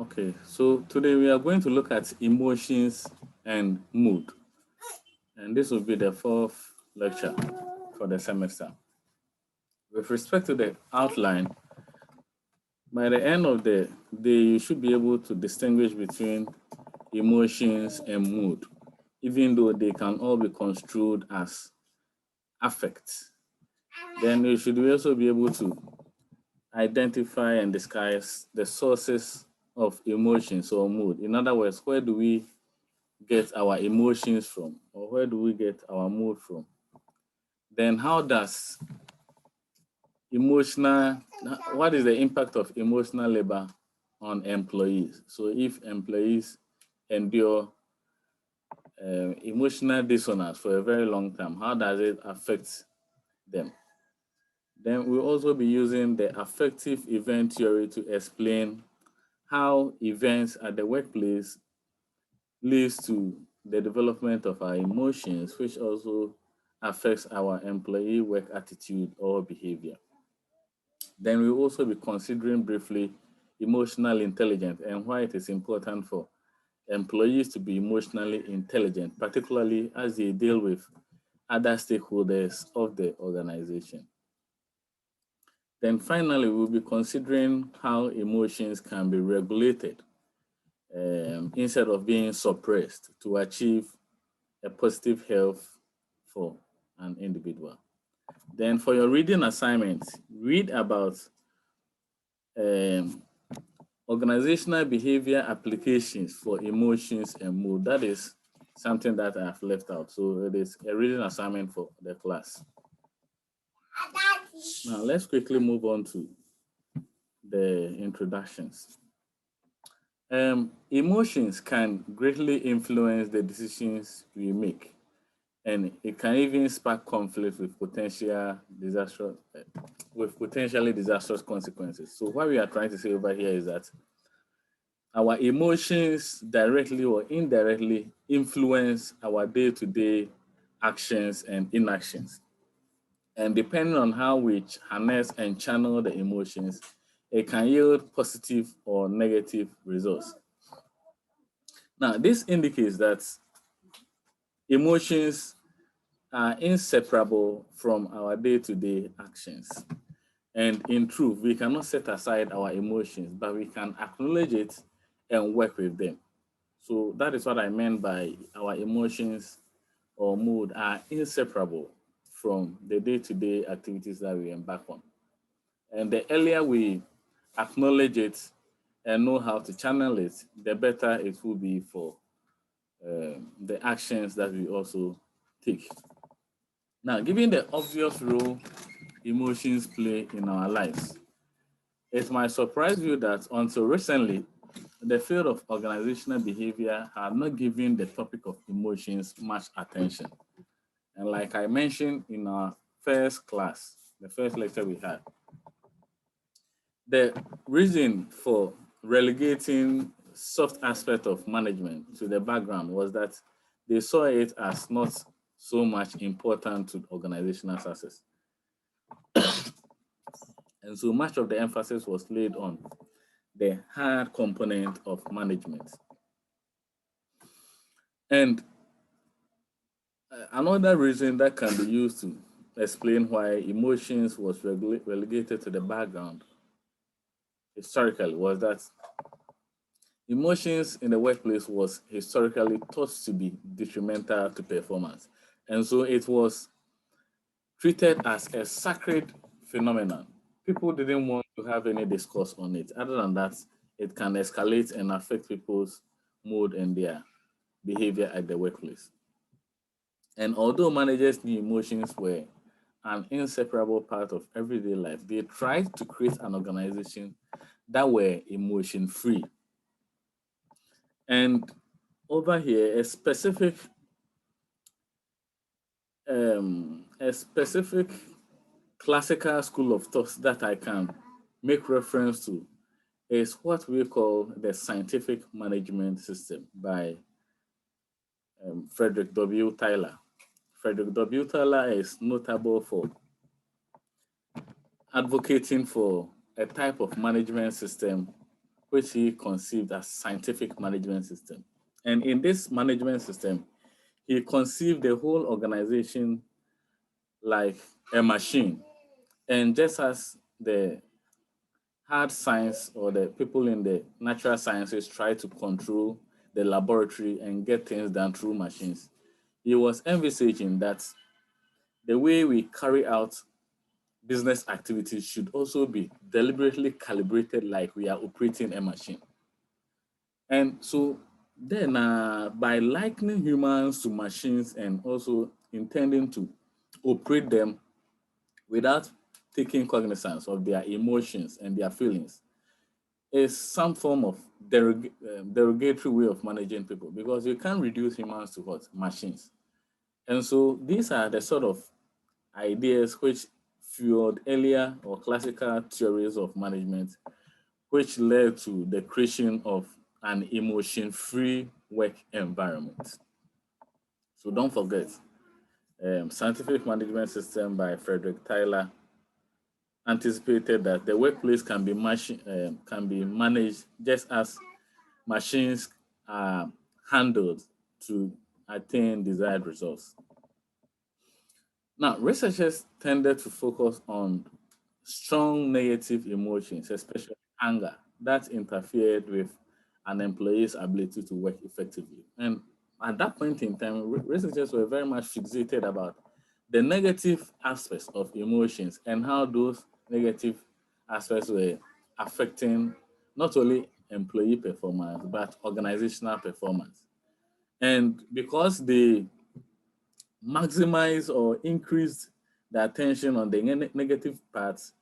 Okay, so today we are going to look at emotions and mood, and this will be the fourth lecture for the semester. With respect to the outline, by the end of the day, you should be able to distinguish between emotions and mood, even though they can all be construed as affect. Then you should also be able to identify and disguise the sources of emotions or mood. In other words, where do we get our emotions from, or where do we get our mood from? Then how does emotional, what is the impact of emotional labor on employees? So if employees endure emotional dissonance for a very long time, how does it affect them? Then we'll also be using the affective event theory to explain how events at the workplace leads to the development of our emotions, which also affects our employee work attitude or behavior. Then we'll also be considering briefly emotional intelligence and why it is important for employees to be emotionally intelligent, particularly as they deal with other stakeholders of the organization. Then finally, we'll be considering how emotions can be regulated instead of being suppressed to achieve a positive health for an individual. Then for your reading assignment, read about um, organizational behavior applications for emotions and mood. That is something that I have left out. So it is a reading assignment for the class. Now let's quickly move on to the introductions. Emotions can greatly influence the decisions we make, and it can even spark conflict with potentially disastrous consequences. So what we are trying to say over here is that our emotions directly or indirectly influence our day-to-day actions and inactions. And depending on how we harness and channel the emotions, it can yield positive or negative results. Now, this indicates that emotions are inseparable from our day-to-day actions. And in truth, we cannot set aside our emotions, but we can acknowledge it and work with them. So that is what I meant by our emotions or mood are inseparable from the day-to-day activities that we embark on. And the earlier we acknowledge it and know how to channel it, the better it will be for the actions that we also take. Now, given the obvious role emotions play in our lives, it might surprise you that until recently, the field of organizational behavior had not given the topic of emotions much attention. And like I mentioned in our first class, the first lecture we had, the reason for relegating soft aspect of management to the background was that they saw it as not so much important to organizational success. And so much of the emphasis was laid on the hard component of management. And another reason that can be used to explain why emotions was relegated to the background historically was that emotions in the workplace was historically thought to be detrimental to performance. And so it was treated as a sacred phenomenon. People didn't want to have any discourse on it. Other than that, it can escalate and affect people's mood and their behavior at the workplace. And although managers knew emotions were an inseparable part of everyday life, they tried to create an organization that were emotion free. And over here, a specific classical school of thought that I can make reference to is what we call the scientific management system by Frederick W. Tyler. Frederick W. Tyler is notable for advocating for a type of management system which he conceived as scientific management system. And in this management system, he conceived the whole organization like a machine. And just as the hard science or the people in the natural sciences try to control the laboratory and get things done through machines, he was envisaging that the way we carry out business activities should also be deliberately calibrated like we are operating a machine. And so then, by likening humans to machines and also intending to operate them without taking cognizance of their emotions and their feelings, is some form of derogatory way of managing people, because you can't reduce humans to what? Machines. And so these are the sort of ideas which fueled earlier or classical theories of management, which led to the creation of an emotion-free work environment. So don't forget, Scientific Management System by Frederick Tyler anticipated that the workplace can be managed just as machines are handled to attain desired results. Now, researchers tended to focus on strong negative emotions, especially anger, that interfered with an employee's ability to work effectively. And at that point in time, researchers were very much fixated about the negative aspects of emotions and how those negative aspects were affecting not only employee performance, but organizational performance. And because they maximize or increase the attention on the negative parts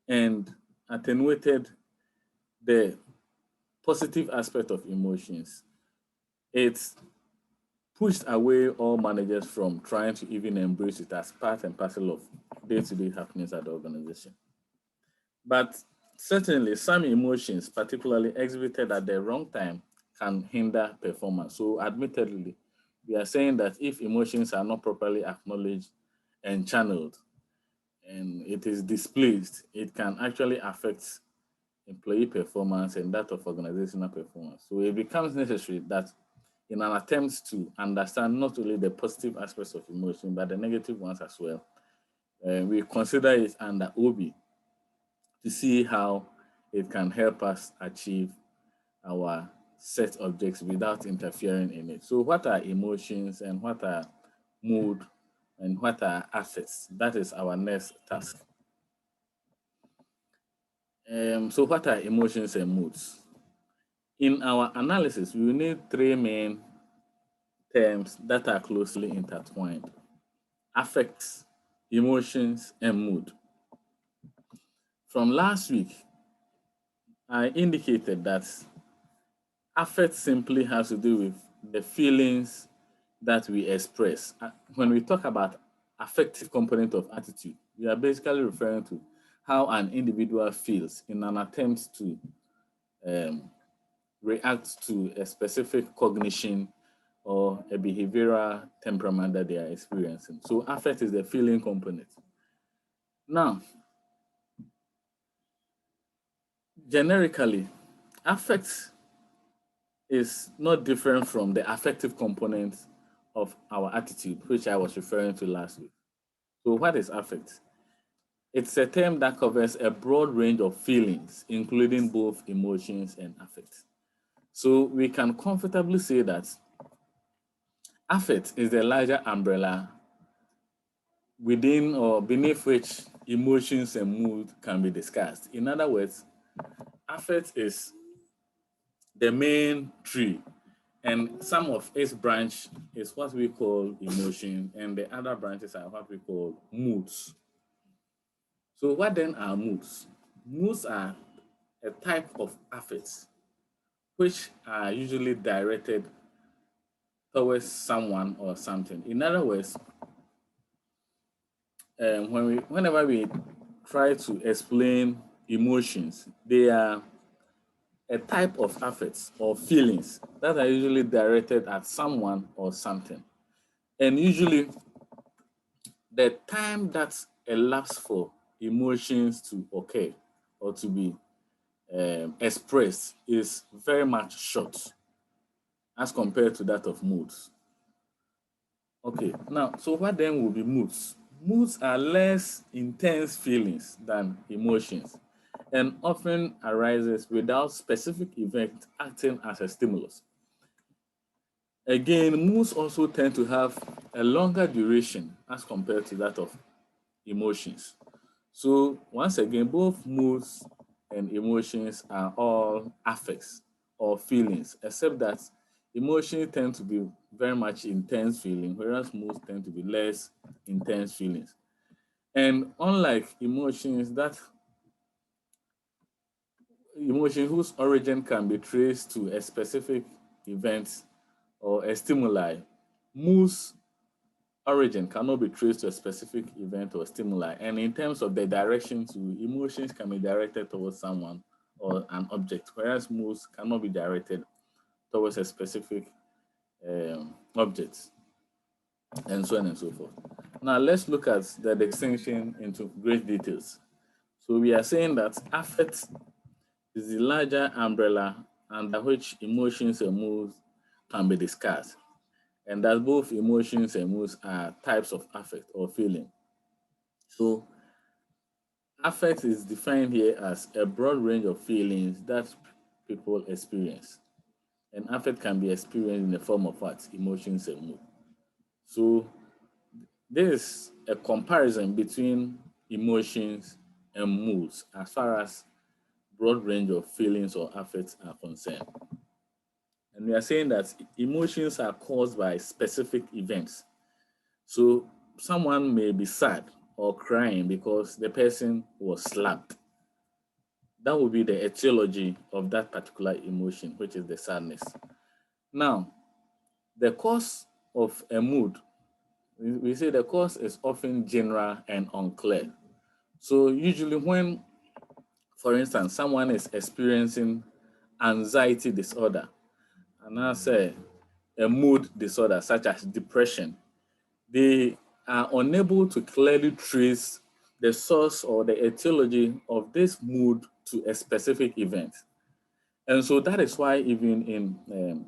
and attenuated the positive aspect of emotions, it's pushed away all managers from trying to even embrace it as part and parcel of day-to-day happenings at the organization. But certainly some emotions, particularly exhibited at the wrong time, can hinder performance. So admittedly, we are saying that if emotions are not properly acknowledged and channeled and it is displeased, it can actually affect employee performance and that of organizational performance. So it becomes necessary that in an attempt to understand not only the positive aspects of emotion, but the negative ones as well, we consider it under OB to see how it can help us achieve our set objects without interfering in it. So what are emotions and what are mood and what are affects? That is our next task. So what are emotions and moods? In our analysis, we will need three main terms that are closely intertwined: affects, emotions, and mood. From last week, I indicated that affect simply has to do with the feelings that we express. When we talk about affective component of attitude, we are basically referring to how an individual feels in an attempt to um, react to a specific cognition or a behavioral temperament that they are experiencing. So affect is the feeling component. Now, generically, affect is not different from the affective component of our attitude, which I was referring to last week. So what is affect? It's a term that covers a broad range of feelings, including both emotions and affect. So we can comfortably say that affect is the larger umbrella within or beneath which emotions and mood can be discussed. In other words, affect is the main tree, and some of its branch is what we call emotion, and the other branches are what we call moods. So, what then are moods? Moods are a type of affects which are usually directed towards someone or something. In other words, whenever we try to explain emotions, they are a type of affects or feelings that are usually directed at someone or something. And usually, the time that elapsed for emotions to occur or to be expressed is very much short as compared to that of moods. Okay, now, so what then will be moods? Moods are less intense feelings than emotions and often arises without specific event acting as a stimulus. Again, moods also tend to have a longer duration as compared to that of emotions. So once again, both moods and emotions are all affects or feelings, except that emotions tend to be very much intense feeling, whereas moods tend to be less intense feelings. And unlike emotions, that emotion whose origin can be traced to a specific event or a stimuli, moods origin cannot be traced to a specific event or stimuli. And in terms of the direction to emotions can be directed towards someone or an object, whereas moods cannot be directed towards a specific object, and so on and so forth. Now let's look at the distinction into great details. So we are saying that affect is the larger umbrella under which emotions and moods can be discussed, and that both emotions and moods are types of affect or feeling. So affect is defined here as a broad range of feelings that people experience. And affect can be experienced in the form of what? Emotions and mood. So this is a comparison between emotions and moods as far as broad range of feelings or affects are concerned. And we are saying that emotions are caused by specific events. So someone may be sad or crying because the person was slapped. That would be the etiology of that particular emotion, which is the sadness. Now, the cause of a mood, we say the cause is often general and unclear. So usually when, for instance, someone is experiencing anxiety disorder, and I say a mood disorder such as depression, they are unable to clearly trace the source or the etiology of this mood to a specific event. And so that is why even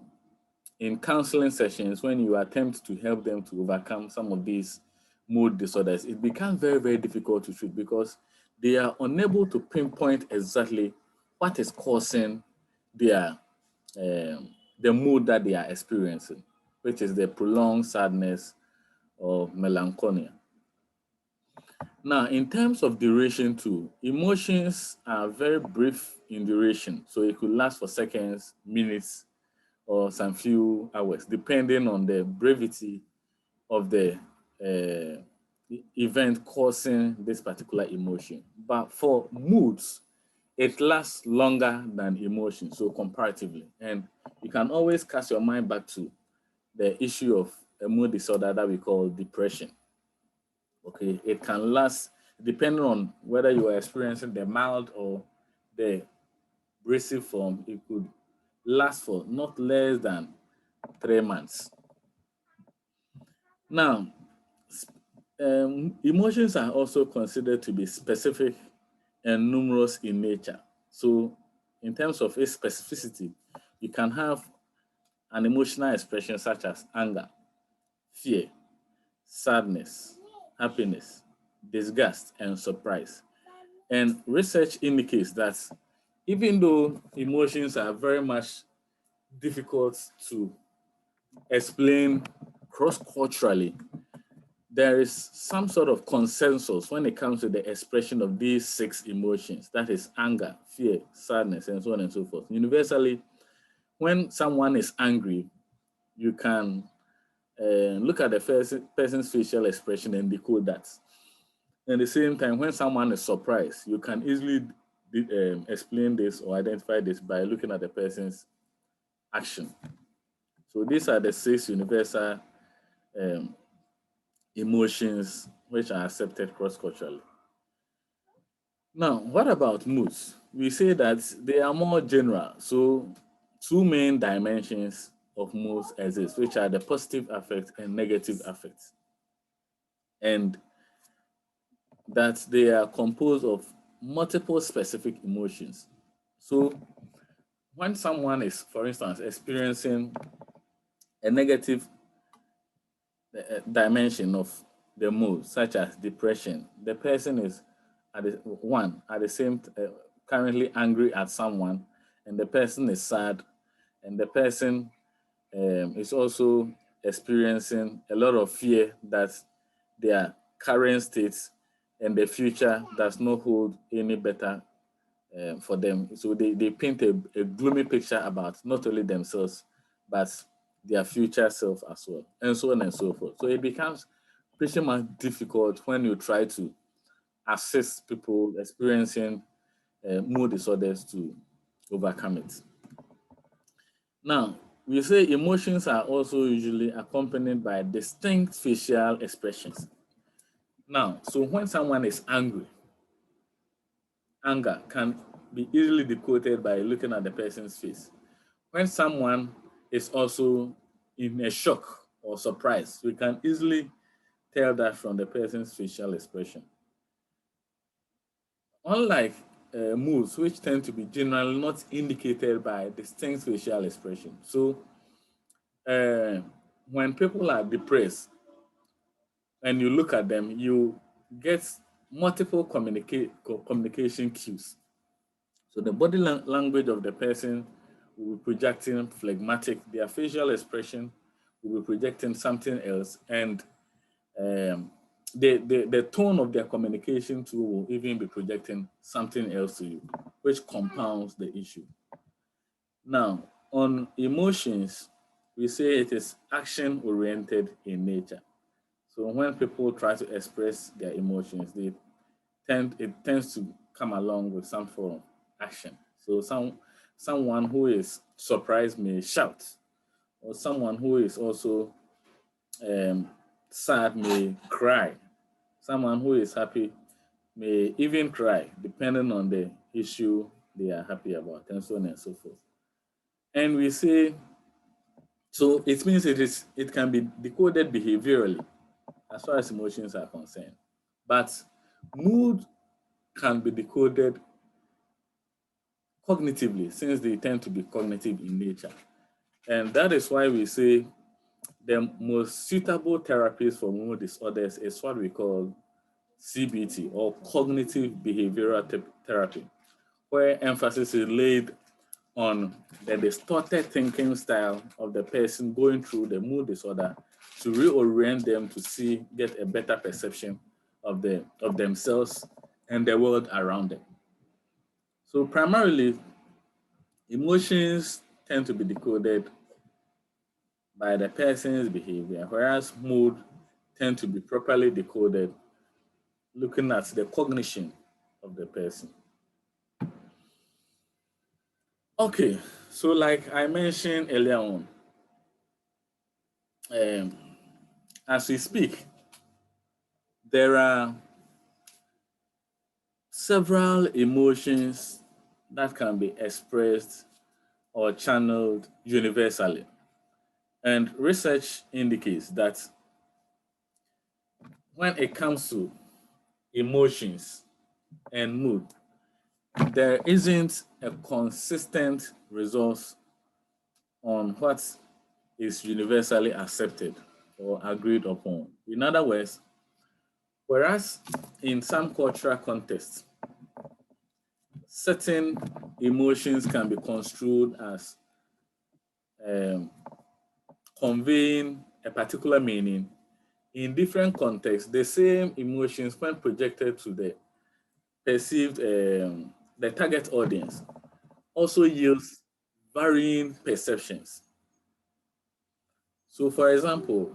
in counseling sessions, when you attempt to help them to overcome some of these mood disorders, it becomes very, very difficult to treat because they are unable to pinpoint exactly what is causing their the mood that they are experiencing, which is the prolonged sadness or melancholia. Now, in terms of duration too, emotions are very brief in duration. So it could last for seconds, minutes, or some few hours, depending on the brevity of the event causing this particular emotion. But for moods, it lasts longer than emotion, so comparatively. And you can always cast your mind back to the issue of a mood disorder that we call depression. Okay, it can last depending on whether you are experiencing the mild or the aggressive form. It could last for not less than 3 months. Now, emotions are also considered to be specific and numerous in nature. So, in terms of its specificity, you can have an emotional expression such as anger, fear, sadness, happiness, disgust, and surprise. And research indicates that even though emotions are very much difficult to explain cross culturally, there is some sort of consensus when it comes to the expression of these six emotions, that is anger, fear, sadness, and so on and so forth. Universally, when someone is angry, you can look at the person's facial expression and decode that. At the same time, when someone is surprised, you can easily explain this or identify this by looking at the person's action. So these are the six universal um, emotions which are accepted cross-culturally. Now, what about moods? We say that they are more general. So two main dimensions of moods exist, which are the positive affect and negative affect. And that they are composed of multiple specific emotions. So when someone is, for instance, experiencing a negative dimension of the mood, such as depression, the person is at the same currently angry at someone, and the person is sad, and the person is also experiencing a lot of fear that their current state and the future does not hold any better for them. So they paint a gloomy picture about not only themselves, but their future self as well, and so on and so forth. So it becomes pretty much difficult when you try to assist people experiencing mood disorders to overcome it. Now, we say emotions are also usually accompanied by distinct facial expressions. Now, so when someone is angry, anger can be easily decoded by looking at the person's face. When someone is also in a shock or surprise, we can easily tell that from the person's facial expression. Unlike moods, which tend to be generally not indicated by distinct facial expression. So, uh, when people are depressed and you look at them, you get multiple communication cues. So the body language of the person will be projecting phlegmatic. Their facial expression will be projecting something else, and um, the tone of their communication too will even be projecting something else to you, which compounds the issue. Now, on emotions, we say it is action oriented in nature. So when people try to express their emotions, it tends to come along with some form of action. So someone who is surprised may shout, or someone who is also um, sad may cry. Someone who is happy may even cry, depending on the issue they are happy about, and so on and so forth. And we say, so it means it can be decoded behaviorally as far as emotions are concerned. But mood can be decoded cognitively, since they tend to be cognitive in nature. And that is why we say the most suitable therapies for mood disorders is what we call CBT, or cognitive behavioral therapy, where emphasis is laid on the distorted thinking style of the person going through the mood disorder to reorient them to get a better perception of themselves and the world around them. So primarily, emotions tend to be decoded by the person's behavior, whereas mood tend to be properly decoded looking at the cognition of the person. Okay, so like I mentioned earlier on, um, as we speak, there are several emotions that can be expressed or channeled universally. And research indicates that when it comes to emotions and mood, there isn't a consistent resource on what is universally accepted or agreed upon. In other words, whereas in some cultural contexts, certain emotions can be construed as um, conveying a particular meaning, in different contexts, the same emotions, when projected to the perceived, the target audience, also yields varying perceptions. So, for example,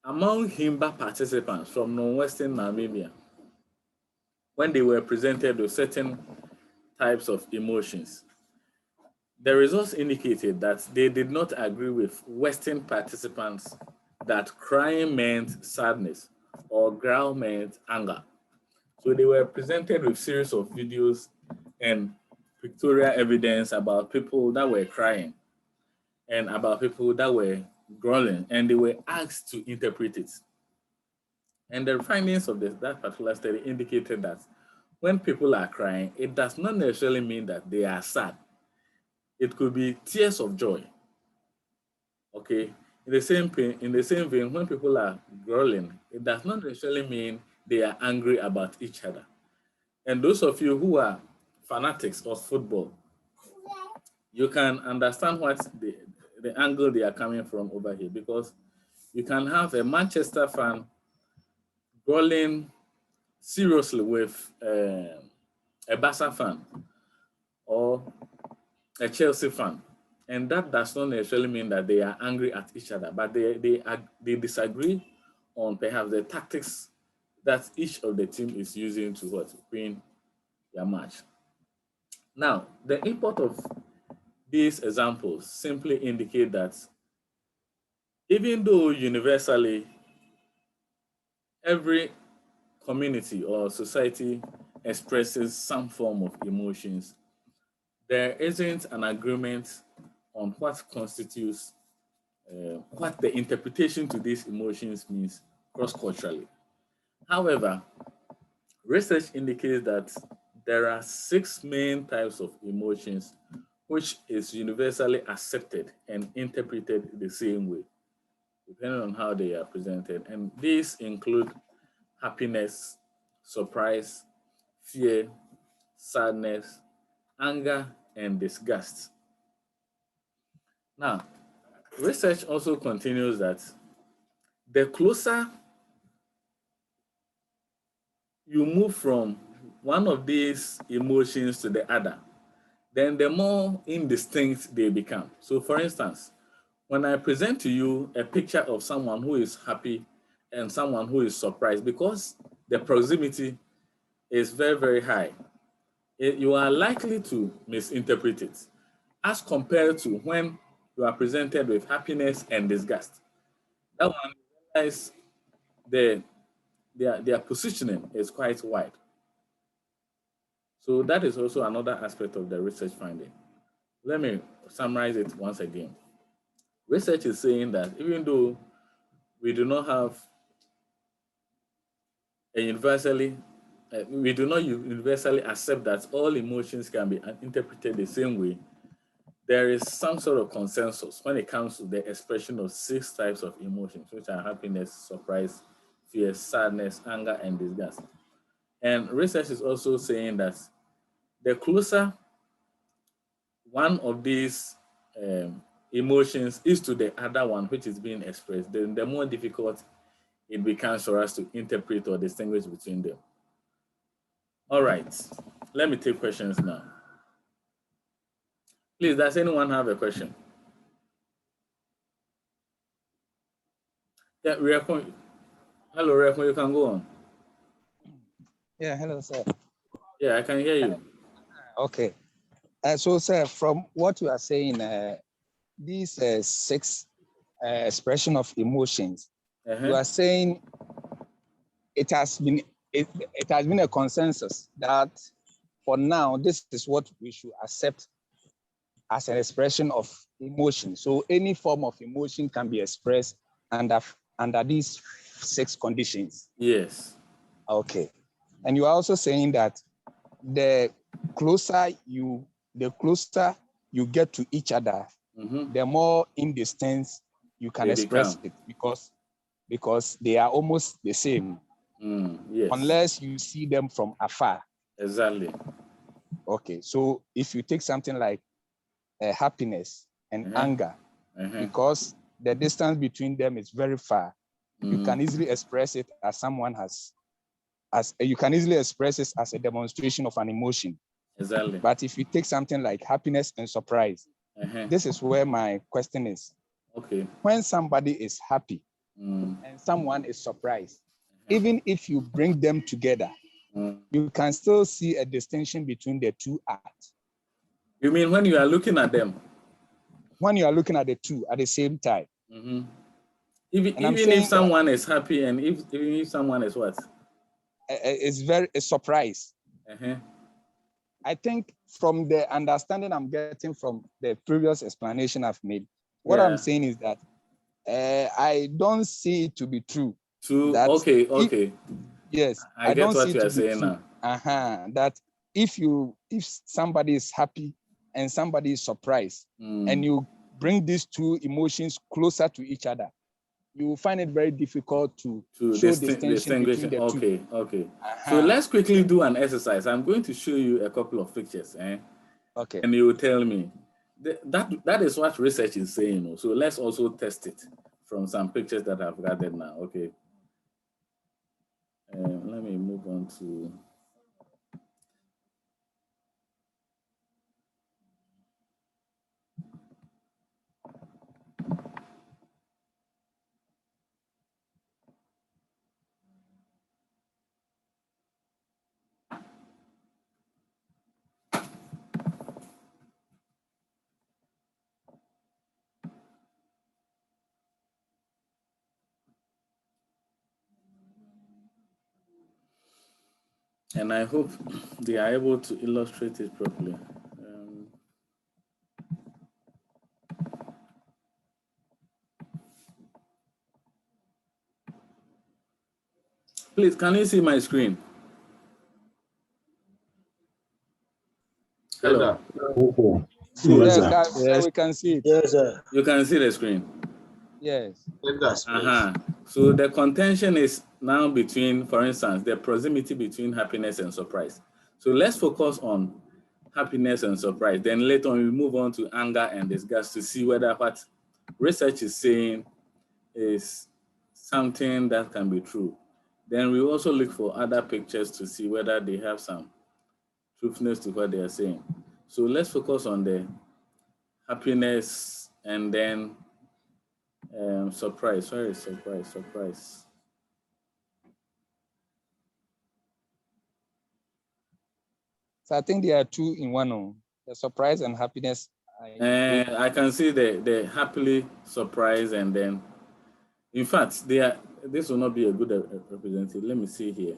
among Himba participants from northwestern Namibia, when they were presented with certain types of emotions, the results indicated that they did not agree with Western participants that crying meant sadness or growl meant anger. So they were presented with series of videos and pictorial evidence about people that were crying and about people that were growling, and they were asked to interpret it. And the findings of that particular study indicated that when people are crying, it does not necessarily mean that they are sad. It could be tears of joy. Okay. In the same vein, when people are growling, it does not necessarily mean they are angry about each other. And those of you who are fanatics of football, you can understand what the angle they are coming from over here, because you can have a Manchester fan growling seriously with a Barca fan or a Chelsea fan, and that does not necessarily mean that they are angry at each other, but they disagree on perhaps the tactics that each of the team is using to win their match. Now, the import of these examples simply indicate that even though universally every community or society expresses some form of emotions, there isn't an agreement on what constitutes what the interpretation to these emotions means cross-culturally. However, research indicates that there are 6 main types of emotions which is universally accepted and interpreted the same way, depending on how they are presented. And these include happiness, surprise, fear, sadness, anger, and disgust. Now, research also continues that the closer you move from one of these emotions to the other, then the more indistinct they become. So, for instance, when I present to you a picture of someone who is happy and someone who is surprised, because the proximity is very, very high, you are likely to misinterpret it as compared to when you are presented with happiness and disgust. That one, is the their positioning is quite wide. So that is also another aspect of the research finding. Let me summarize it once again. Research is saying that even though we do not have a universally, we do not universally accept that all emotions can be interpreted the same way, there is some sort of consensus when it comes to the expression of 6 types of emotions, which are happiness, surprise, fear, sadness, anger, and disgust. And research is also saying that the closer one of these emotions is to the other one which is being expressed, then the more difficult it becomes for us to interpret or distinguish between them. All right, let me take questions now. Please, does anyone have a question? Yeah, Riakon. Hello, Riakon, you can go on. Yeah, hello, sir. Yeah, I can hear you. Okay. So, sir, from what you are saying, these 6 expression of emotions, you are saying it has been it has been a consensus that for now this is what we should accept as an expression of emotion. So any form of emotion can be expressed under these 6 conditions. Yes. Okay. And you are also saying that the closer you get to each other, the more indistinct you can express it because they are almost the same. Yes. Unless you see them from afar. Exactly. Okay, so if you take something like happiness and anger, because the distance between them is very far, you can easily express it as you can easily express it as a demonstration of an emotion. Exactly. But if you take something like happiness and surprise, this is where my question is. Okay. When somebody is happy and someone is surprised, even if you bring them together, you can still see a distinction between the two acts. You mean when you are looking at them? When you are looking at the two at the same time. Even if someone is happy and even if someone is what? It's a surprise. I think from the understanding I'm getting from the previous explanation I've made, what I'm saying is that I don't see it to be true. Okay. Yes, I get don't what see you it are to be saying true. now. That if somebody is happy and somebody is surprised, and you bring these two emotions closer to each other, you will find it very difficult to show distinction between the two. Okay. So let's quickly do an exercise. I'm going to show you a couple of pictures, Okay. and you will tell me. That is what research is saying. So let's also test it from some pictures that I've gathered now. Okay. Let me move on to. And I hope they are able to illustrate it properly. Please, can you see my screen? Hello. Yes, we can see it. Yes, sir. You can see the screen. Yes. So the contention is now between, for instance, the proximity between happiness and surprise. So let's focus on happiness and surprise. Then later on, we move on to anger and disgust to see whether what research is saying is something that can be true. Then we also look for other pictures to see whether they have some truthness to what they are saying. So let's focus on the happiness and then surprise. Surprise. So I think there are two in one. The surprise and happiness. I can see the happily surprised, and then, in fact, this will not be a good representative. Let me see here.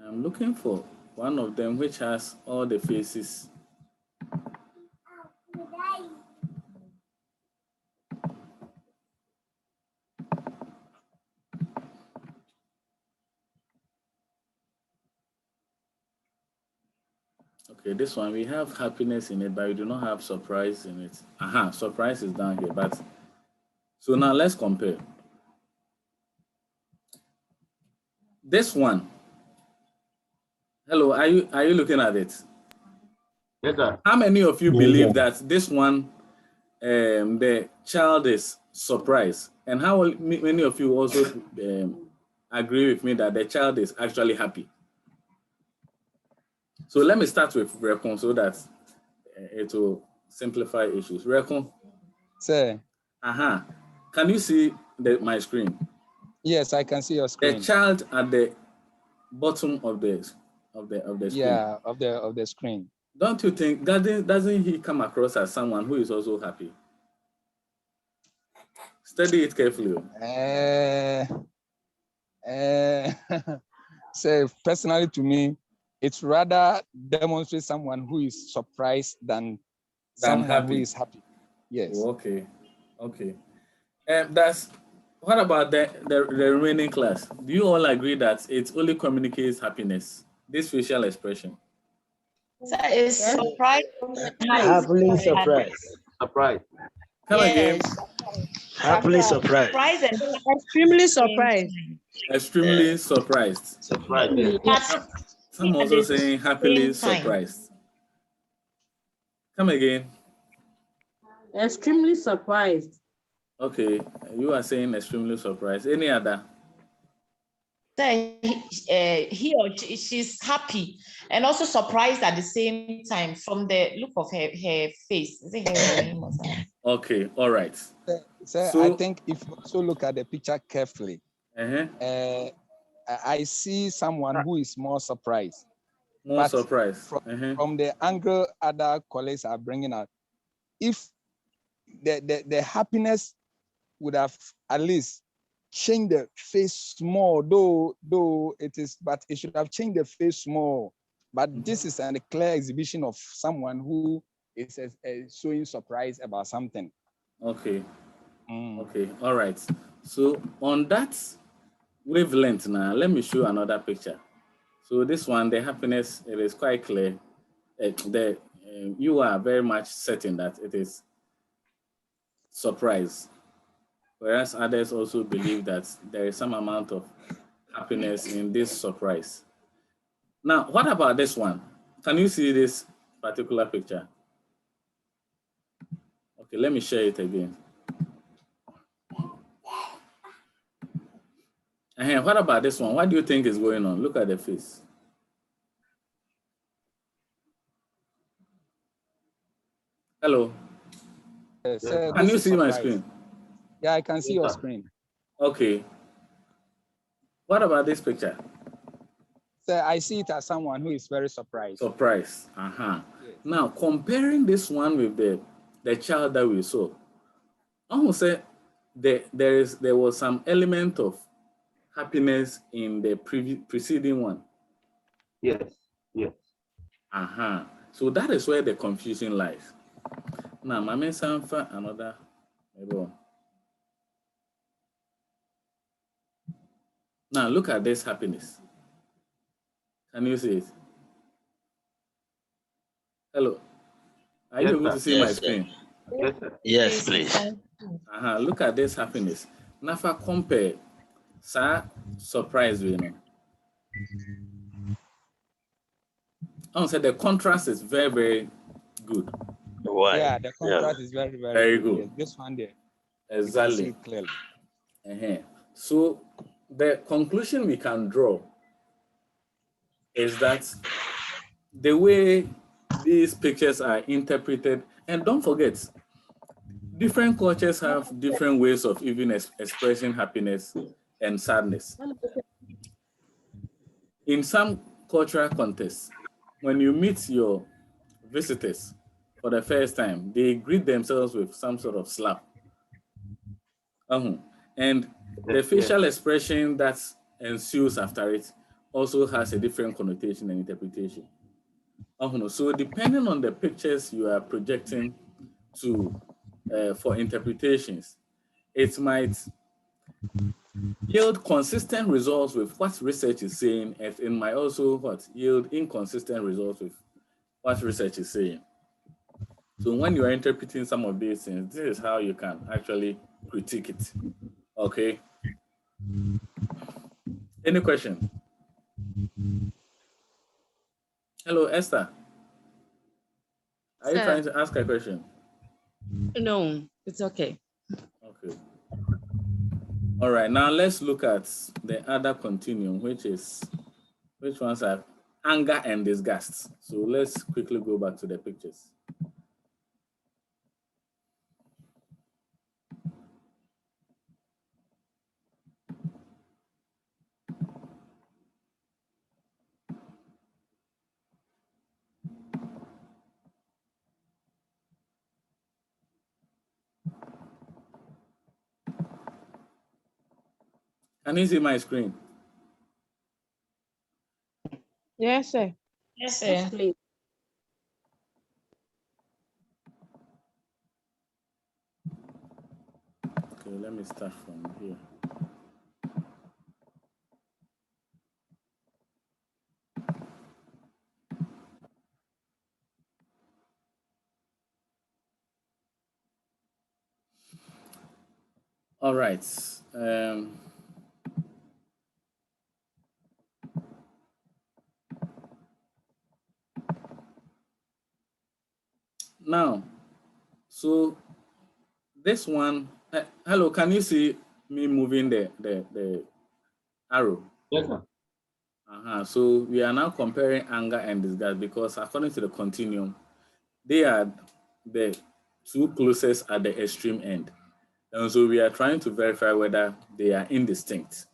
I'm looking for one of them which has all the faces. Okay, this one, we have happiness in it, but we do not have surprise in it. Surprise is down here. But so now let's compare. This one. Hello, are you looking at it? Yes, sir. How many of you believe that this one, the child is surprised? And how many of you also agree with me that the child is actually happy? So let me start with Recon so that it will simplify issues. Recon. Sir. Can you see my screen? Yes, I can see your screen. The child at the bottom of the screen. Yeah, of the screen. Don't you think doesn't he come across as someone who is also happy? Study it carefully. So personally, to me, it's rather demonstrate someone who is surprised than someone happy. Who is happy. Yes. Oh, okay. What about the remaining class? Do you all agree that it only communicates happiness? This facial expression. So it's surprise. Happily surprised. Surprise. Come again. Happily surprised. Surprise and extremely surprised. Extremely surprised. Some also saying happily surprised. Come again. Extremely surprised. Okay, you are saying extremely surprised. Any other? He or she's happy and also surprised at the same time from the look of her face. Is it her name or something? Okay, all right. So I think if you also look at the picture carefully, I see someone who is more surprised. From the angle other colleagues are bringing out, if the happiness would have at least changed the face small, though it is, but it should have changed the face small But this is a clear exhibition of someone who is showing surprise about something. Okay. Okay. All right. So on that wavelength now, let me show another picture. So this one, the happiness, it is quite clear. You are very much certain that it is surprise, whereas others also believe that there is some amount of happiness in this surprise. Now, what about this one? Can you see this particular picture? Okay, let me share it again. What about this one? What do you think is going on? Look at the face. Hello. Can you see my screen? Yeah, I can see your screen. Okay. What about this picture? So I see it as someone who is very surprised. Surprised. Yes. Now, comparing this one with the child that we saw, I would say there was some element of happiness in the preceding one. Yes. Yes. So that is where the confusion lies. Now, Mame Sanfa, another. Now, look at this happiness. Can you see it? Hello. Are you able to see my screen? Yes, sir. Yes, please. Look at this happiness. Nafa compare, sir, surprise, you know. I would say the contrast is very, very good. Why? Yeah, the contrast is very, very good. Yes, this one there. Exactly. You can see it clearly. So the conclusion we can draw is that the way these pictures are interpreted, and don't forget, different cultures have different ways of even expressing happiness and sadness. In some cultural contexts, when you meet your visitors for the first time, they greet themselves with some sort of slap. And the facial expression that ensues after it also has a different connotation and interpretation. So depending on the pictures you are projecting to for interpretations, it might yield consistent results with what research is saying, and it might also yield inconsistent results with what research is saying. So when you are interpreting some of these things, this is how you can actually critique it. Okay. Any question? Hello, Esther. Are you trying to ask a question? No, it's okay. Okay. All right, now let's look at the other continuum, which ones are anger and disgust. So let's quickly go back to the pictures. Can you see my screen? Yes, sir. Yes, Yes, sir. please. Okay, let me start from here. All right. Now, so this one, hello, can you see me moving the arrow? Yes, sir. So we are now comparing anger and disgust because according to the continuum, they are the two closest at the extreme end. And so we are trying to verify whether they are indistinct.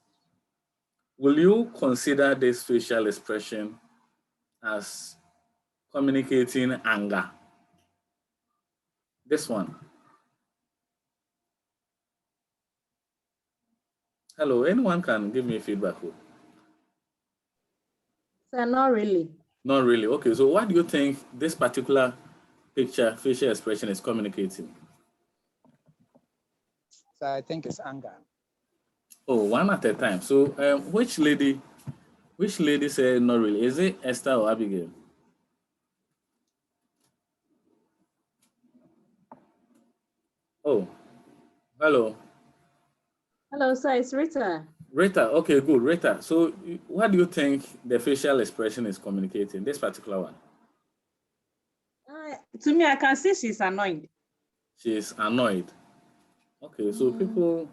Will you consider this facial expression as communicating anger? This one. Hello, anyone can give me feedback? Sir, not really. Not really. Okay, so what do you think this particular picture, facial expression is communicating? So I think it's anger. Oh, one at a time. So which lady said not really? Is it Esther or Abigail? Oh, hello. Hello, sir. It's Rita. Rita, okay, good. Rita, so what do you think the facial expression is communicating, this particular one? To me, I can see she's annoyed. She's annoyed. Okay, so people,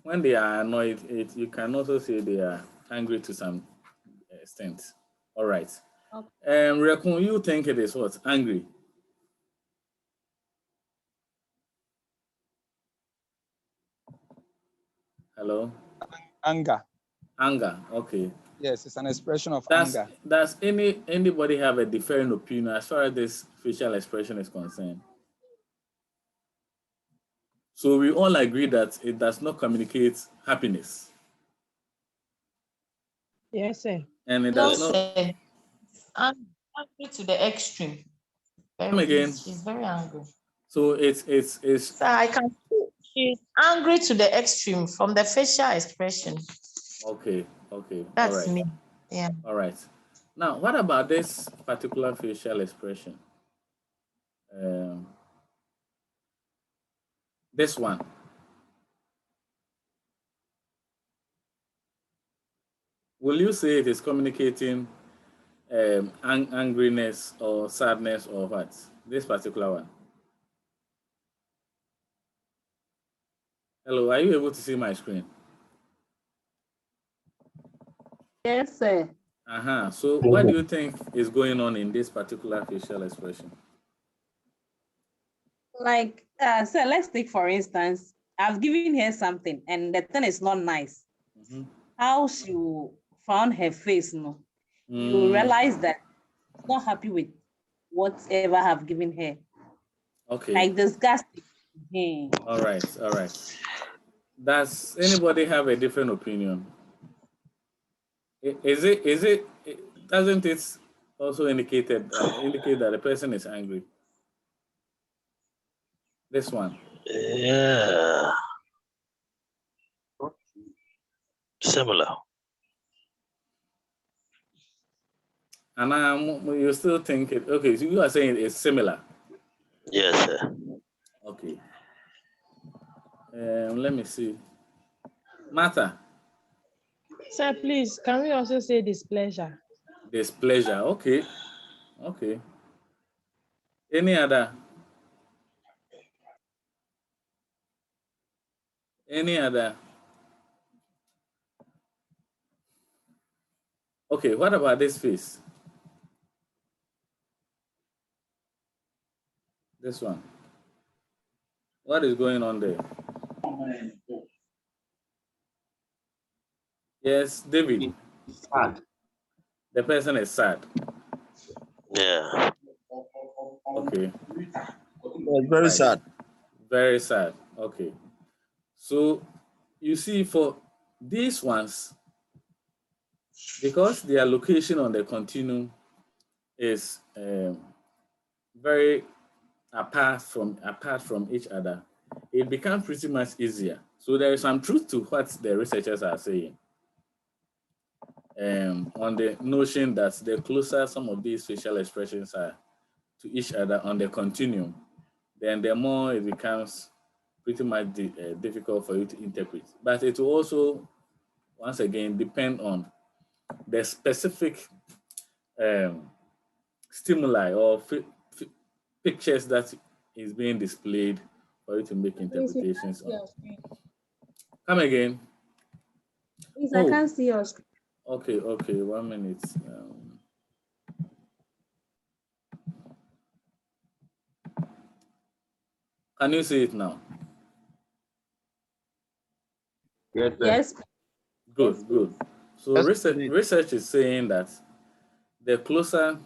when they are annoyed, you can also say they are angry to some extent. All right. Okay. Rekun, you think it is what? Angry? Hello? Anger. Anger, okay. Yes, it's an expression of Does anger. anybody have a different opinion as far as this facial expression is concerned? So we all agree that it does not communicate happiness. Yes, sir. And it No, does not. sir. Angry to the extreme. Come again. She's very angry. So it's. So I can see she's angry to the extreme from the facial expression. Okay. That's all right. me. Yeah. All right. Now, what about this particular facial expression? This one. Will you say it is communicating angriness or sadness or what? This particular one. Hello, are you able to see my screen? Yes, sir. So what do you think is going on in this particular facial expression? Like, sir, let's take for instance, I've given her something and the thing is not nice. How she found her face, you realize that she's not happy with whatever I've given her. Okay. Like disgusting. All right. Does anybody have a different opinion? Doesn't it also indicate that the person is angry? This one. Yeah. Similar. And you still think it, okay, so you are saying it's similar. Yes, sir. Okay. Let me see. Martha. Sir, please, can we also say displeasure? Displeasure. Okay. Any other? Okay, what about this face? This one. What is going on there? Yes, David. Sad. The person is sad. Yeah. Okay. Very sad. Very sad. Okay. So you see, for these ones, because their location on the continuum is very apart from each other, it becomes pretty much easier. So there is some truth to what the researchers are saying on the notion that the closer some of these facial expressions are to each other on the continuum, then the more it becomes pretty much difficult for you to interpret. But it will also, once again, depend on the specific stimuli or pictures that is being displayed for you to make interpretations on. Come again. Please, I can't see your screen. Okay, 1 minute. Can you see it now? Yes, sir. Yes. Good. So research is saying that the closer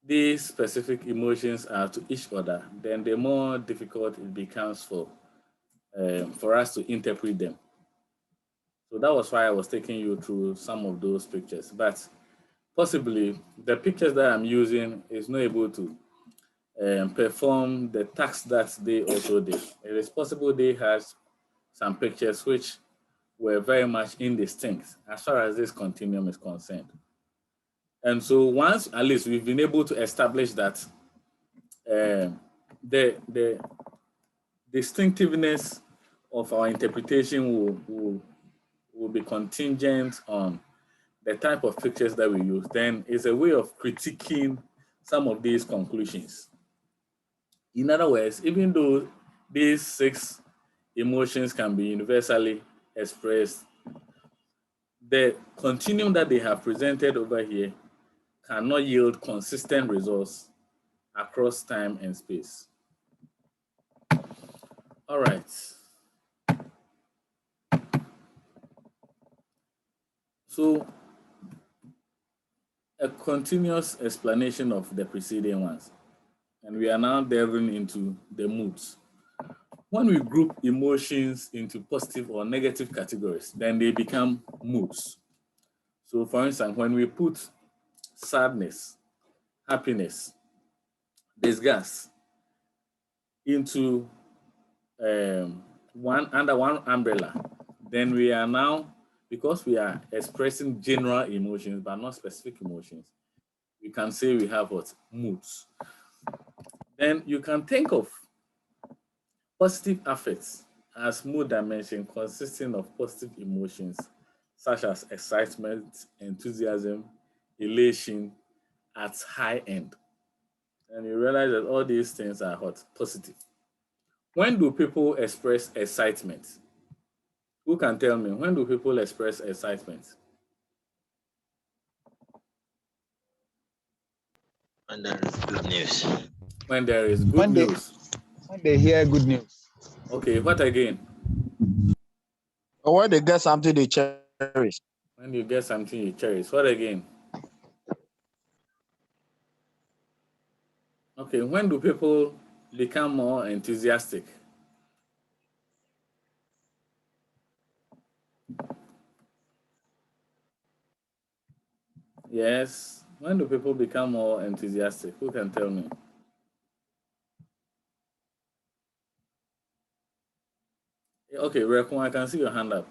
these specific emotions are to each other, then the more difficult it becomes for us to interpret them. So that was why I was taking you through some of those pictures. But possibly the pictures that I'm using is not able to perform the task that they also did. It is possible they had some pictures which were very much indistinct as far as this continuum is concerned. And so once at least we've been able to establish that the distinctiveness of our interpretation will be contingent on the type of pictures that we use, then it's a way of critiquing some of these conclusions. In other words, even though these 6 emotions can be universally expressed, the continuum that they have presented over here cannot yield consistent results across time and space. All right. So a continuous explanation of the preceding ones. And we are now delving into the moods. When we group emotions into positive or negative categories, then they become moods. So for instance, when we put sadness, happiness, disgust into under one umbrella, then we are now, because we are expressing general emotions but not specific emotions, we can say we have what? Moods. Then you can think of positive affects as mood dimension consisting of positive emotions such as excitement, enthusiasm, elation at high end. And you realize that all these things are what? Positive. When do people express excitement? Who can tell me, when do people express excitement? When there is good news. When there is good news. When they hear good news. Okay, what again? Or when they get something they cherish. When you get something you cherish. What again? Okay, when do people become more enthusiastic? Yes. When do people become more enthusiastic? Who can tell me? Okay, Rekon, I can see your hand up.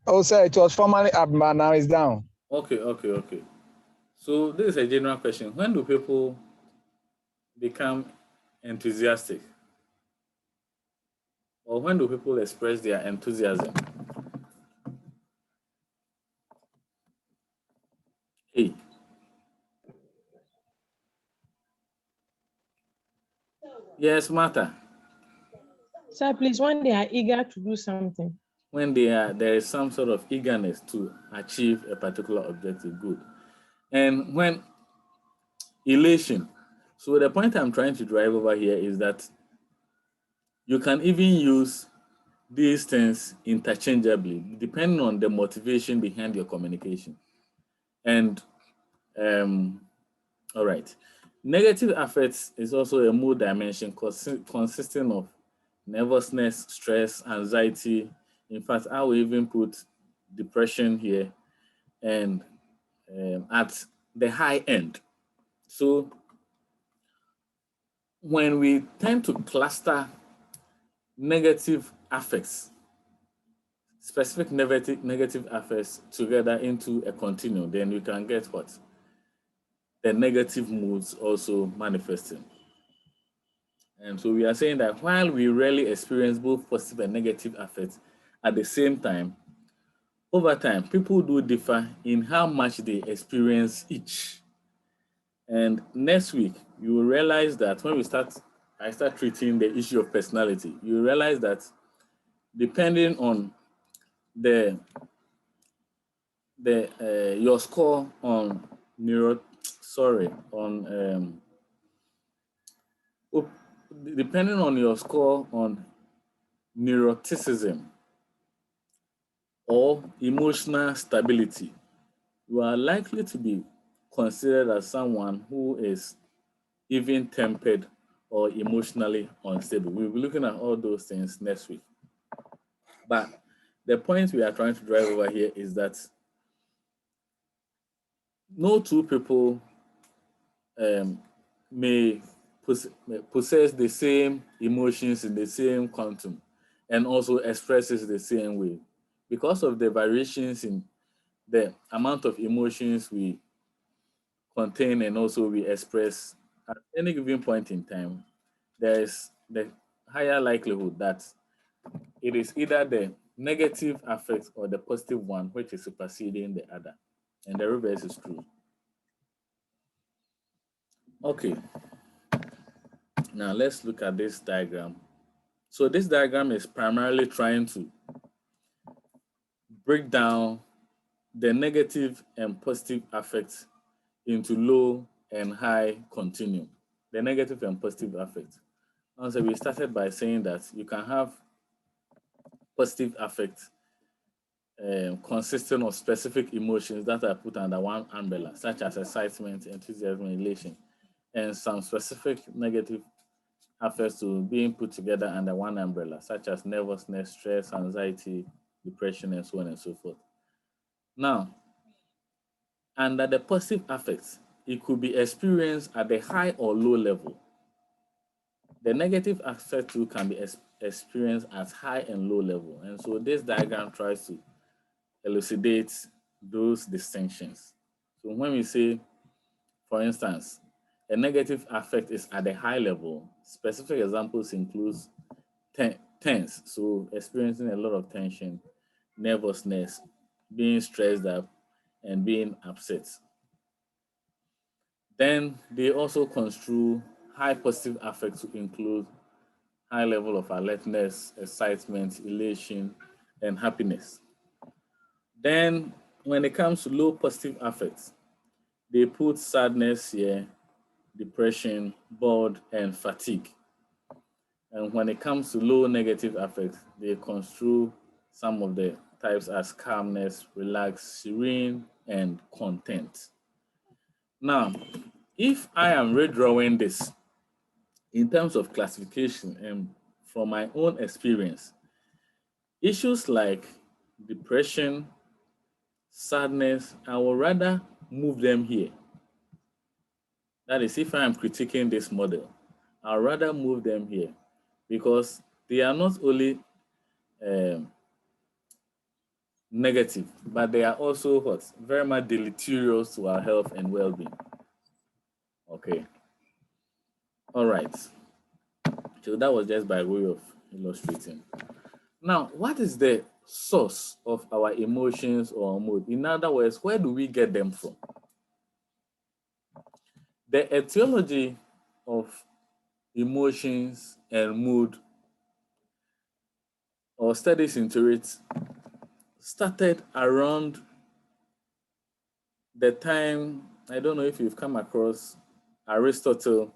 Oh, sir, it was formerly up, but now it's down. Okay. So this is a general question. When do people become enthusiastic? Or when do people express their enthusiasm? Hey. Yes, Martha. Sir, please, when they are eager to do something. When there is some sort of eagerness to achieve a particular objective, good. And when elation. So the point I'm trying to drive over here is that you can even use these things interchangeably, depending on the motivation behind your communication. And all right, negative affects is also a mood dimension consisting of nervousness, stress, anxiety. In fact, I will even put depression here, and at the high end. So when we tend to cluster negative affects, specific negative affects together into a continuum, then you can get what? The negative moods also manifesting. And so we are saying that while we rarely experience both positive and negative affects at the same time, over time, people do differ in how much they experience each. And next week, you will realize that when I start treating the issue of personality, you realize that depending on your score on depending on your score on neuroticism or emotional stability, you are likely to be considered as someone who is even-tempered or emotionally unstable. We'll be looking at all those things next week. But the point we are trying to drive over here is that no two people may possess the same emotions in the same quantum and also expresses the same way. Because of the variations in the amount of emotions we contain and also we express at any given point in time, there is the higher likelihood that it is either the negative affect or the positive one which is superseding the other. And the reverse is true. Okay, now let's look at this diagram. So this diagram is primarily trying to break down the negative and positive affects into low and high continuum. The negative and positive affect. So we started by saying that you can have positive affect consisting of specific emotions that are put under one umbrella, such as excitement, enthusiasm, elation, and some specific negative affects to being put together under one umbrella, such as nervousness, stress, anxiety, depression, and so on and so forth. Now, under the positive affects, it could be experienced at the high or low level. The negative affect too can be experienced at high and low level. And so this diagram tries to elucidate those distinctions. So when we say, for instance, a negative affect is at the high level, specific examples include tense, so experiencing a lot of tension, nervousness, being stressed up, and being upset. Then they also construe high positive affect to include high level of alertness, excitement, elation, and happiness. Then when it comes to low positive affects, they put sadness here, depression, bored, and fatigue. And when it comes to low negative affects, they construe some of the types as calmness, relaxed, serene, and content. Now, if I am redrawing this in terms of classification and from my own experience, issues like depression, sadness, I will rather move them here. That is, if I am critiquing this model, I'll rather move them here because they are not only negative, but they are also what? Very much deleterious to our health and well-being. Okay. All right. So that was just by way of illustrating. Now, what is the source of our emotions or mood? In other words, where do we get them from? The etiology of emotions and mood, or studies into it, started around the time, I don't know if you've come across Aristotle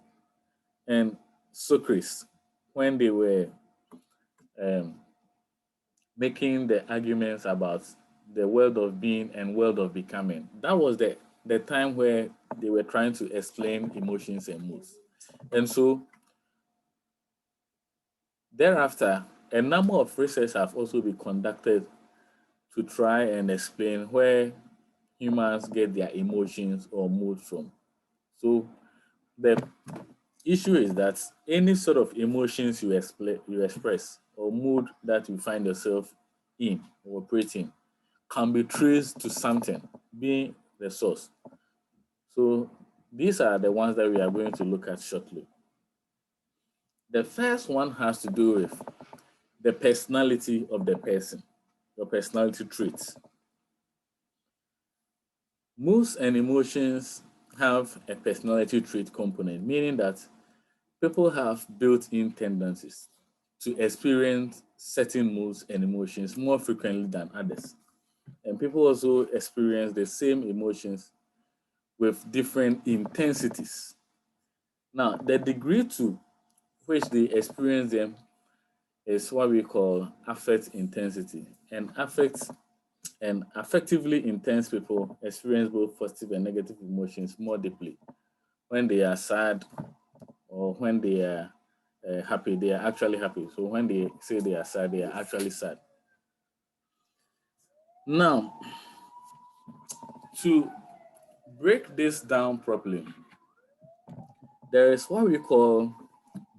and Socrates when they were making the arguments about the world of being and world of becoming. That was the time where they were trying to explain emotions and moods. And so thereafter, a number of research have also been conducted to try and explain where humans get their emotions or mood from. So the issue is that any sort of emotions you express or mood that you find yourself in or operating can be traced to something being the source. So these are the ones that we are going to look at shortly. The first one has to do with the personality of the person, your personality traits. Moods and emotions have a personality trait component, meaning that people have built-in tendencies to experience certain moods and emotions more frequently than others. And people also experience the same emotions with different intensities. Now, the degree to which they experience them is what we call affect intensity. And affectively intense people experience both positive and negative emotions more deeply. When they are sad or when they are happy, they are actually happy. So when they say they are sad, they are actually sad. Now, to break this down properly, there is what we call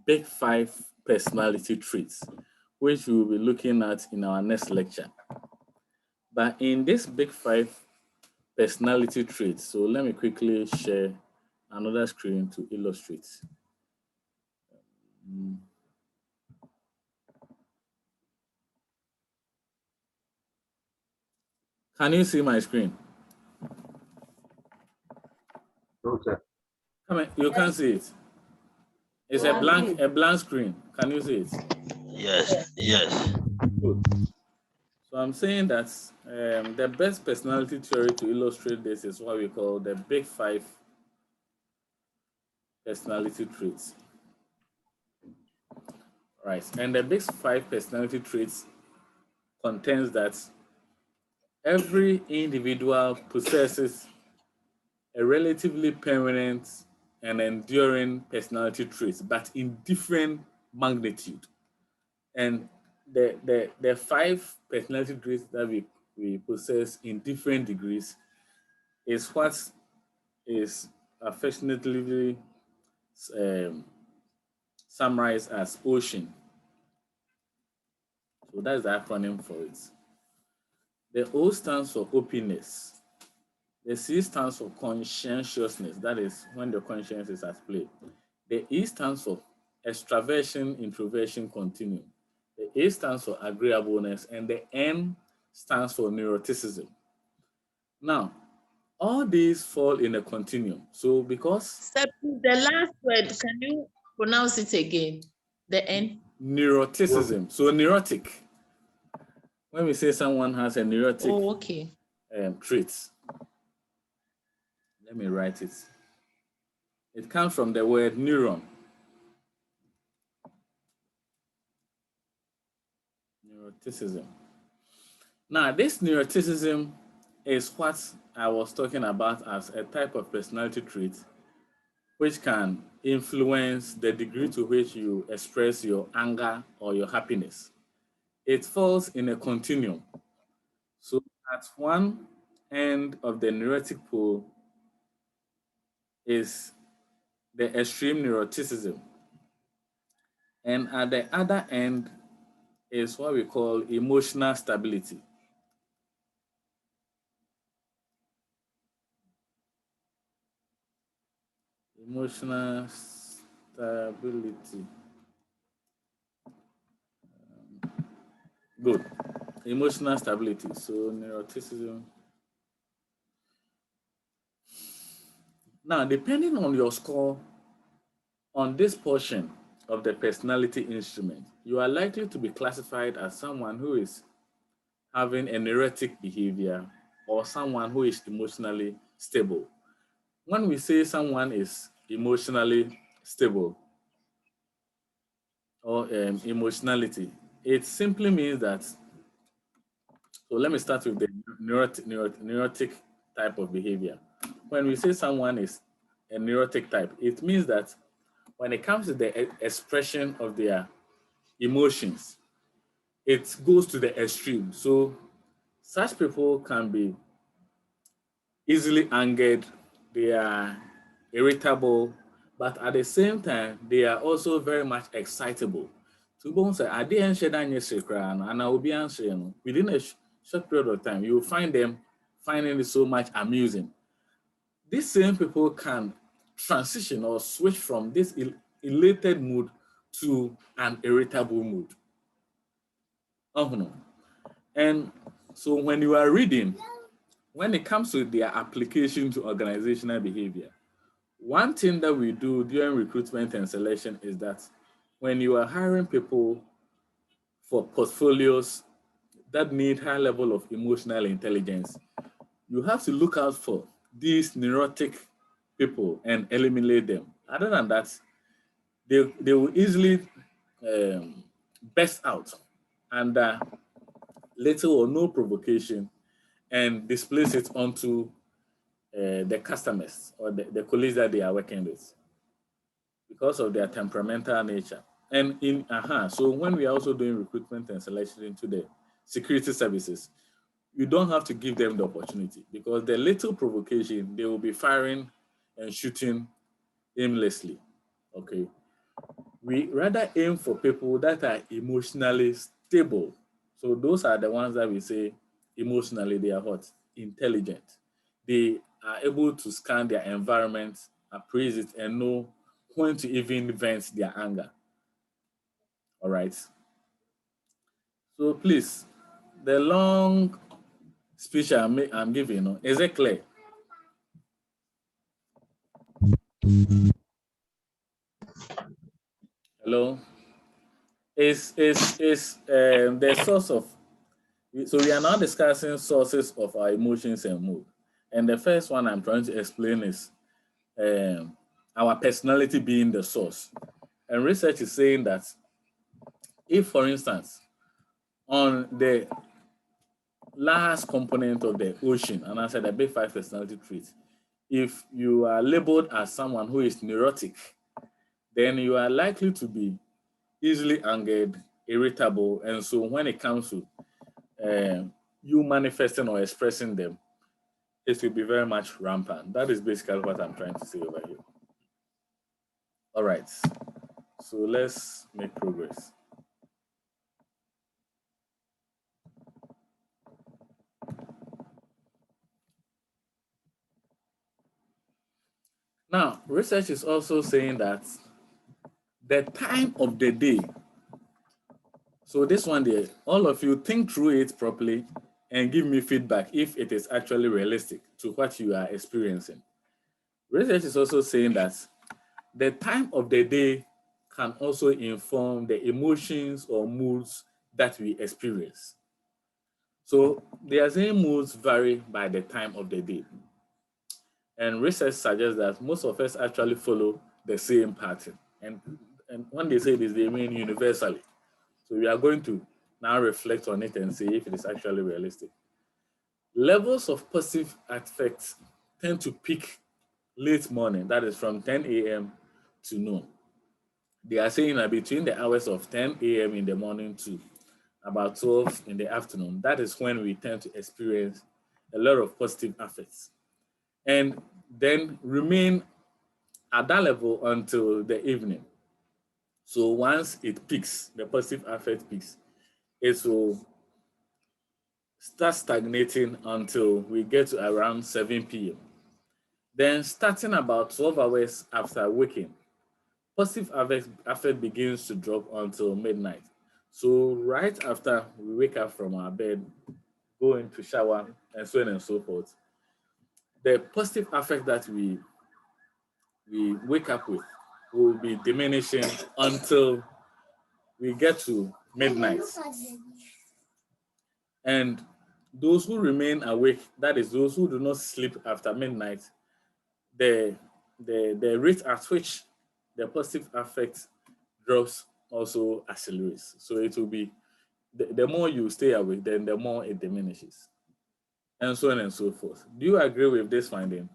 Big Five personality traits, which we will be looking at in our next lecture. But in this Big Five personality traits, so let me quickly share another screen to illustrate. Can you see my screen? No, sir. Come on, you can't see it. It's a blank screen. Can you see it? Yes, yes. Good. So I'm saying that the best personality theory to illustrate this is what we call the Big Five personality traits. Right, and the Big Five personality traits contains that every individual possesses a relatively permanent and enduring personality traits, but in different magnitude. And the five personality traits that we possess in different degrees is what is affectionately summarized as OCEAN. So that's the acronym for it. The O stands for openness. The C stands for conscientiousness. That is when the conscience is at play. The E stands for extraversion, introversion continuum. The A stands for agreeableness, and the N stands for neuroticism. Now, all these fall in a continuum. So because the last word, can you pronounce it again? The N? Neuroticism. So neurotic. When we say someone has a neurotic trait, let me write it. It comes from the word neuron. Neuroticism. Now, this neuroticism is what I was talking about as a type of personality trait which can influence the degree to which you express your anger or your happiness. It falls in a continuum. So at one end of the neurotic pole is the extreme neuroticism. And at the other end is what we call emotional stability. Emotional stability. Good. Emotional stability. So neuroticism. Now, depending on your score on this portion of the personality instrument, you are likely to be classified as someone who is having a neurotic behavior or someone who is emotionally stable. When we say someone is emotionally stable or emotionality, it simply means that, so let me start with the neurotic type of behavior. When we say someone is a neurotic type, it means that when it comes to the expression of their emotions, it goes to the extreme. So such people can be easily angered, they are irritable, but at the same time, they are also very much excitable. To both say, I didn't share that and I will be answering within a short period of time, you will find them finding it so much amusing. These same people can transition or switch from this elated mood to an irritable mood. And so when you are reading, when it comes to their application to organizational behavior, one thing that we do during recruitment and selection is that when you are hiring people for portfolios that need high level of emotional intelligence, you have to look out for these neurotic people and eliminate them. Other than that, they will easily burst out under little or no provocation and displace it onto the customers or the colleagues that they are working with because of their temperamental nature. And so when we are also doing recruitment and selection into the security services, you don't have to give them the opportunity, because the little provocation, they will be firing and shooting aimlessly. Okay. We rather aim for people that are emotionally stable. So those are the ones that we say emotionally they are what? Intelligent. They are able to scan their environment, appraise it, and know when to even vent their anger. All right. So please, the long speech I'm giving, is it clear? Hello? Is the source of, so we are now discussing sources of our emotions and mood. And the first one I'm trying to explain is our personality being the source. And research is saying that if, for instance, on the last component of the ocean, and I said the big five personality traits, if you are labeled as someone who is neurotic, then you are likely to be easily angered, irritable, and so when it comes to you manifesting or expressing them, it will be very much rampant. That is basically what I'm trying to say over here. All right, so let's make progress. Now, research is also saying that the time of the day, so this one there, all of you think through it properly and give me feedback if it is actually realistic to what you are experiencing. Research is also saying that the time of the day can also inform the emotions or moods that we experience. So they are saying moods vary by the time of the day. And research suggests that most of us actually follow the same pattern. And when they say this, they mean universally. So we are going to now reflect on it and see if it is actually realistic. Levels of positive affects tend to peak late morning, that is from 10 a.m. to noon. They are saying that between the hours of 10 a.m. in the morning to about 12 in the afternoon, that is when we tend to experience a lot of positive affects. And then remain at that level until the evening. So once it peaks, the positive affect peaks, it will start stagnating until we get to around 7 p.m. Then starting about 12 hours after waking, positive affect begins to drop until midnight. So right after we wake up from our bed, go into shower, and so on and so forth, the positive affect that we wake up with will be diminishing until we get to midnight. And those who remain awake, that is those who do not sleep after midnight, the rate at which the positive affect drops also accelerates. So it will be, the more you stay awake, then the more it diminishes. And so on and so forth. Do you agree with this finding?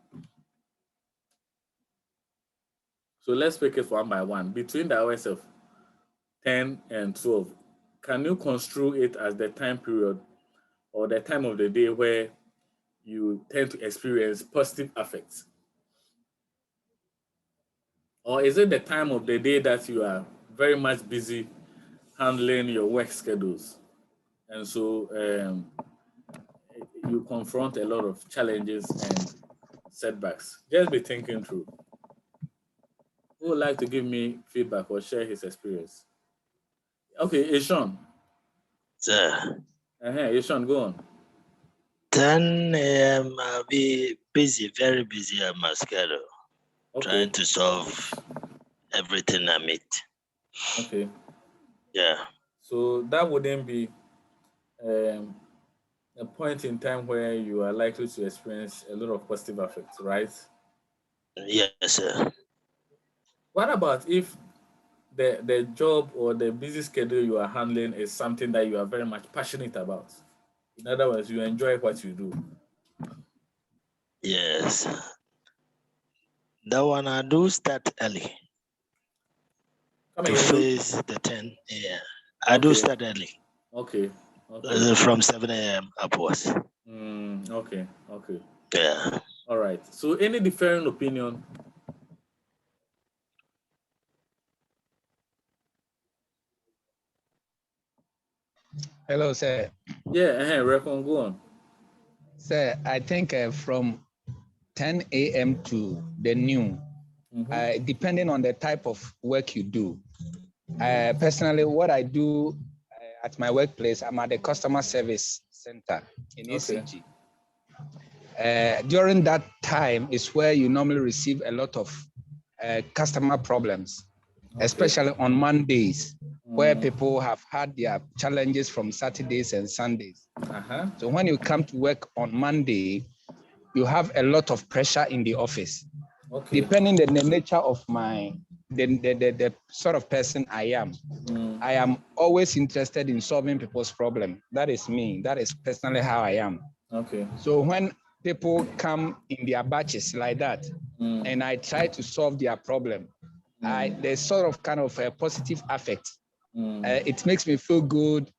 So let's pick it one by one. Between the hours of 10 and 12, can you construe it as the time period or the time of the day where you tend to experience positive affects? Or is it the time of the day that you are very much busy handling your work schedules? And so you confront a lot of challenges and setbacks. Just be thinking through. Who would like to give me feedback or share his experience? Okay, Ishan. Sir, Ishan, go on. 10 a.m. I'll be busy, very busy on my schedule, trying to solve everything I meet. Okay. Yeah. So that wouldn't be a point in time where you are likely to experience a lot of positive effects, right? Yes, sir. What about if the job or the busy schedule you are handling is something that you are very much passionate about? In other words, you enjoy what you do. Yes. That one I do start early. To face the 10 a.m. I do start early. Okay. From 7 a.m. upwards. Okay. Okay. Yeah. All right. So, any differing opinion? Hello, sir. Yeah. Recon, go on. Sir, I think from 10 a.m. to the noon, depending on the type of work you do. Personally, what I do at my workplace, I'm at the customer service center in ECG. During that time is where you normally receive a lot of customer problems, especially on Mondays, where people have had their challenges from Saturdays and Sundays. So when you come to work on Monday, you have a lot of pressure in the office. Depending on the nature of the sort of person I am always interested in solving people's problem. That is me. That is personally how I am. So when people come in their batches like that, and I try to solve their problem, there's sort of kind of a positive affect. It makes me feel good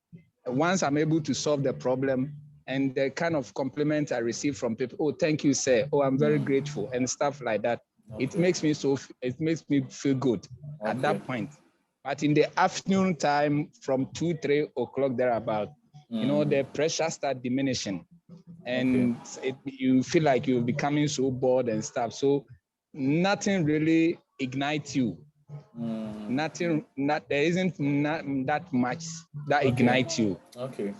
once I'm able to solve the problem, and the kind of compliment I receive from people. Oh, thank you, sir. Oh, I'm very grateful, and stuff like that. It makes me feel good at that point. But in the afternoon time, from 2-3 o'clock thereabout, the pressure start diminishing, and you feel like you're becoming so bored and stuff. So nothing really ignites you. There isn't that much that ignites you.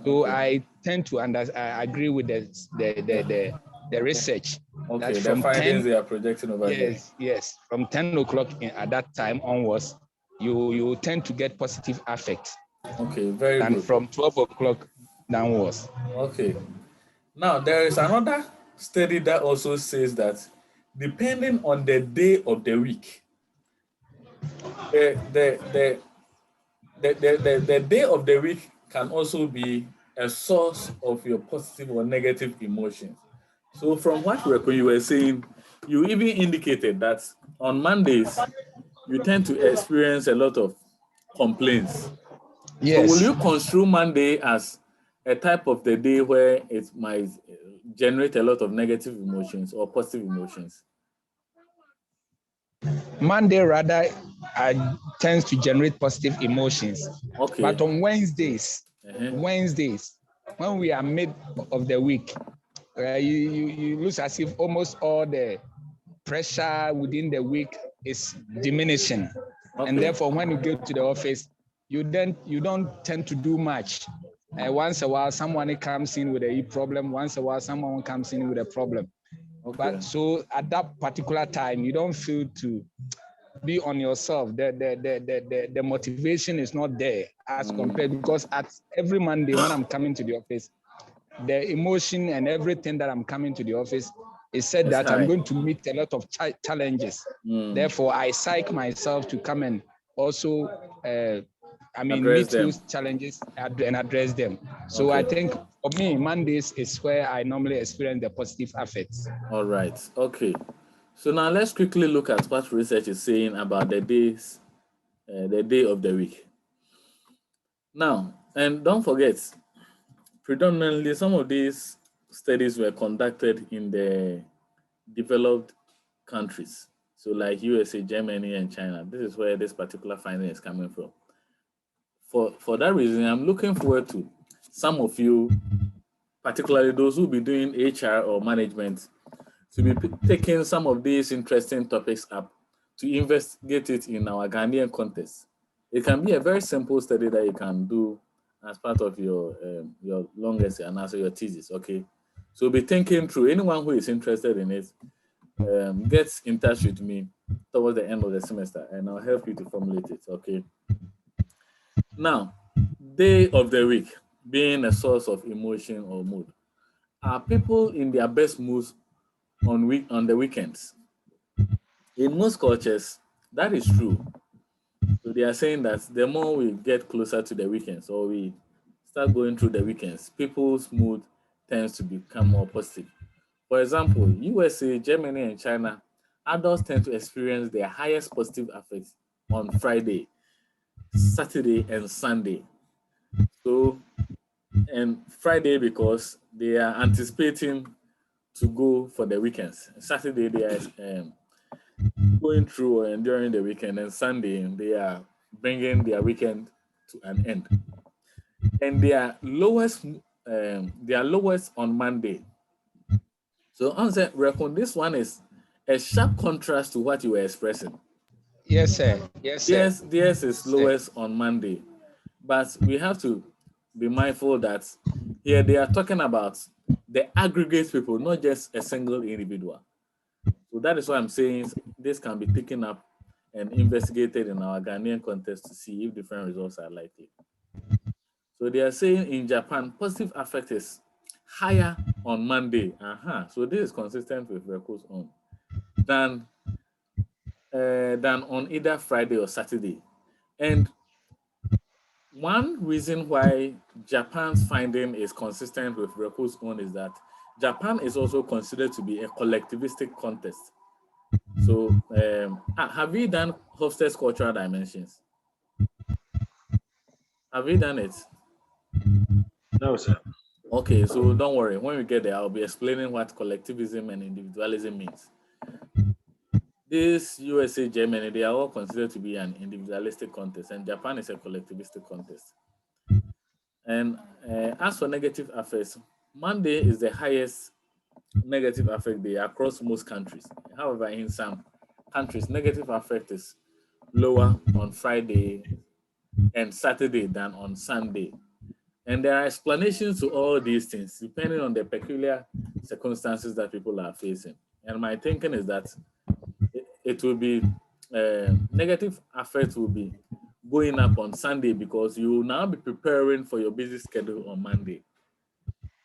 So I tend to agree with the research. That from the findings they are projecting over there. Yes. From 10 o'clock at that time onwards, you tend to get positive affect. Very good. And from 12 o'clock downwards. Now there is another study that also says that depending on the day of the week, the day of the week can also be a source of your positive or negative emotions. So from what you were saying, you even indicated that on Mondays, you tend to experience a lot of complaints. Yes. So will you construe Monday as a type of the day where it might generate a lot of negative emotions or positive emotions? Monday rather tends to generate positive emotions. But on Wednesdays, when we are mid of the week, you lose as if almost all the pressure within the week is diminishing. And therefore, when you get to the office, you don't tend to do much. Once a while, someone comes in with a problem. Once a while, someone comes in with a problem. But so at that particular time, you don't feel to be on yourself. The motivation is not there as compared, because at every Monday when I'm coming to the office, the emotion and everything that I'm coming to the office is said that I'm going to meet a lot of challenges. Therefore, I psych myself to come and also meet those challenges and address them. So I think for me, Mondays is where I normally experience the positive effects. All right. Okay. So now let's quickly look at what research is saying about the days, the day of the week. Now, and don't forget, predominantly some of these studies were conducted in the developed countries. So like USA, Germany, and China. This is where this particular finding is coming from. For that reason, I'm looking forward to some of you, particularly those who will be doing HR or management, to be taking some of these interesting topics up to investigate it in our Ghanaian context. It can be a very simple study that you can do as part of your long essay and also your thesis, okay? So be thinking through. Anyone who is interested in it, get in touch with me towards the end of the semester and I'll help you to formulate it, okay? Now, day of the week being a source of emotion or mood. Are people in their best moods on the weekends? In most cultures, that is true. So they are saying that the more we get closer to the weekends or we start going through the weekends, people's mood tends to become more positive. For example, USA, Germany, and China, adults tend to experience their highest positive effects on Friday, Saturday, and Sunday. So and Friday because they are anticipating to go for the weekends. Saturday they are going through and during the weekend, and Sunday they are bringing their weekend to an end. And they are lowest on Monday. So answer reckon this one is a sharp contrast to what you were expressing. Yes, sir. Yes, sir. Yes, theirs is lowest on Monday, but we have to be mindful that here they are talking about the aggregate people, not just a single individual. So that is why I'm saying this can be taken up and investigated in our Ghanaian context to see if different results are likely. So they are saying in Japan, positive affect is higher on Monday. So this is consistent with Reko's own than on either Friday or Saturday. And one reason why Japan's finding is consistent with Reko's own is that Japan is also considered to be a collectivistic contest. So have you done Hofstede's cultural dimensions? Have you done it? No, sir. Okay, so don't worry. When we get there, I'll be explaining what collectivism and individualism means. This USA, Germany, they are all considered to be an individualistic contest, and Japan is a collectivistic contest. And as for negative affects, Monday is the highest negative affect day across most countries. However, in some countries, negative affect is lower on Friday and Saturday than on Sunday. And there are explanations to all these things depending on the peculiar circumstances that people are facing. And my thinking is that it will be negative affect will be going up on Sunday because you will now be preparing for your busy schedule on Monday.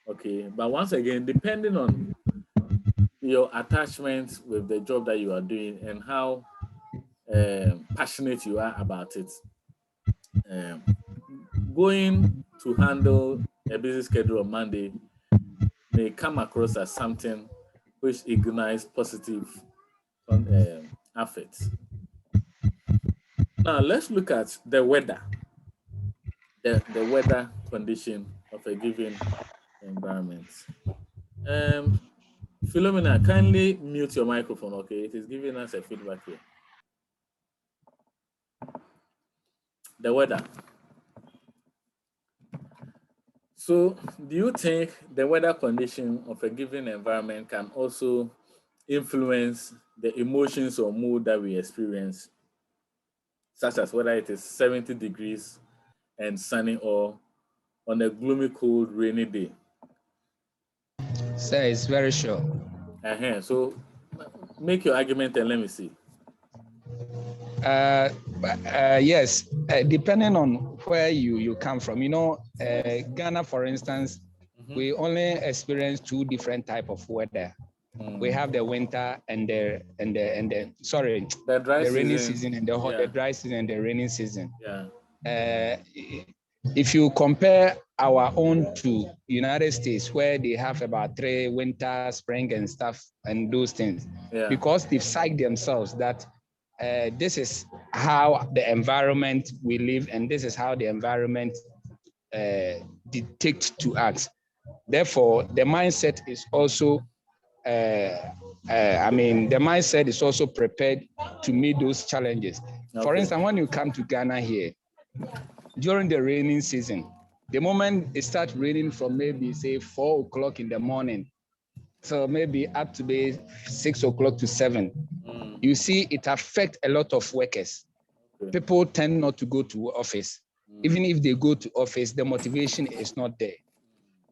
Okay, but once again, depending on your attachment with the job that you are doing and how passionate you are about it, going to handle a busy schedule on Monday may come across as something which ignites positive affects. Now let's look at the weather, the weather condition of a given environment. Philomena, kindly mute your microphone, okay? It is giving us a feedback here. The weather. So, do you think the weather condition of a given environment can also influence the emotions or mood that we experience, such as whether it is 70 degrees and sunny or on a gloomy, cold, rainy day? Sir, it's very sure. So, make your argument and let me see. Yes, depending on where you come from. Ghana, for instance, we only experience two different type of weather. We have the winter and the rainy season and the dry season and the rainy season. Yeah. If you compare our own to United States, where they have about 3 winter, spring, and stuff, and those things, because they've psyched themselves that this is how the environment we live, and this is how the environment dictates to us. Therefore, the mindset is also, the mindset is also prepared to meet those challenges. Okay. For instance, when you come to Ghana here, during the raining season, the moment it starts raining from maybe say 4 o'clock in the morning, so maybe up to be 6 o'clock to 7, you see it affects a lot of workers. Okay. People tend not to go to office. Even if they go to office, the motivation is not there.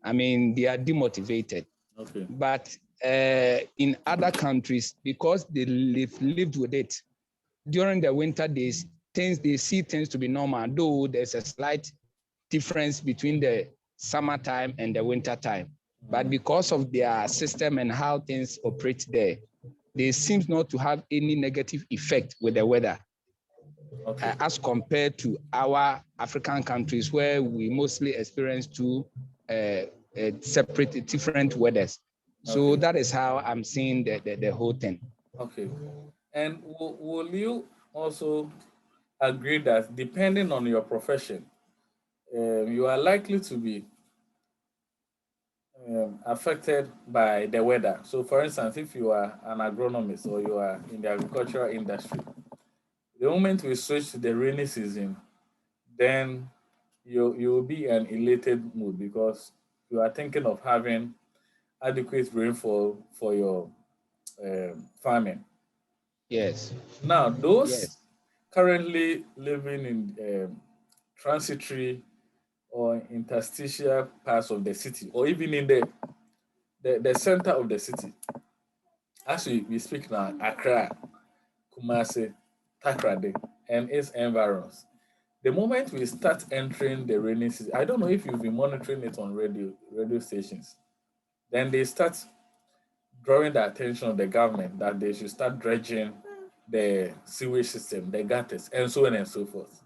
They are demotivated. Okay. But in other countries, because they lived with it, during the winter days, they see things to be normal, though there's a slight difference between the summertime and the winter time. But because of their system and how things operate there, they seem not to have any negative effect with the weather. Okay. As compared to our African countries where we mostly experience two separate, different weathers. So that is how I'm seeing the whole thing. Okay. And will you also agree that depending on your profession, you are likely to be affected by the weather. So, for instance, if you are an agronomist or you are in the agricultural industry, the moment we switch to the rainy season, then you will be in an elated mood because you are thinking of having adequate rainfall for your farming. Yes. Now, those Yes. currently living in transitory or interstitial parts of the city, or even in the center of the city, as we speak now, Accra, Kumasi, Takrade, and its environs. The moment we start entering the rainy season, I don't know if you've been monitoring it on radio stations, then they start drawing the attention of the government that they should start dredging the sewage system, the gutters, and so on and so forth.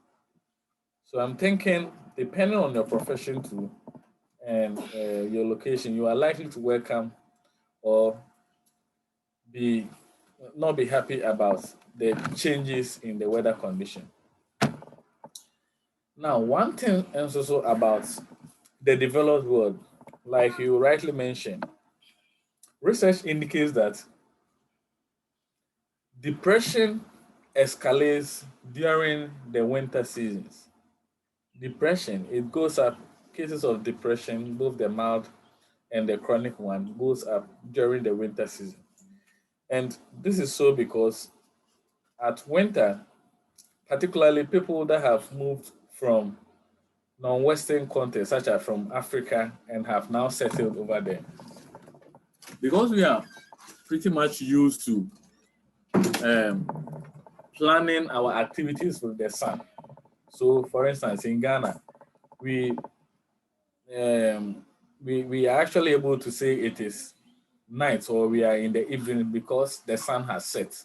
So I'm thinking, depending on your profession too, and your location, you are likely to welcome or be not be happy about the changes in the weather condition. Now, one thing else also about the developed world, like you rightly mentioned, research indicates that depression escalates during the winter seasons. Depression, it goes up. Cases of depression, both the mild and the chronic one, goes up during the winter season. And this is so because at winter, particularly people that have moved from non-Western countries, such as from Africa, and have now settled over there. Because we are pretty much used to planning our activities with the sun. So, for instance, in Ghana, we are actually able to say it is night or we are in the evening because the sun has set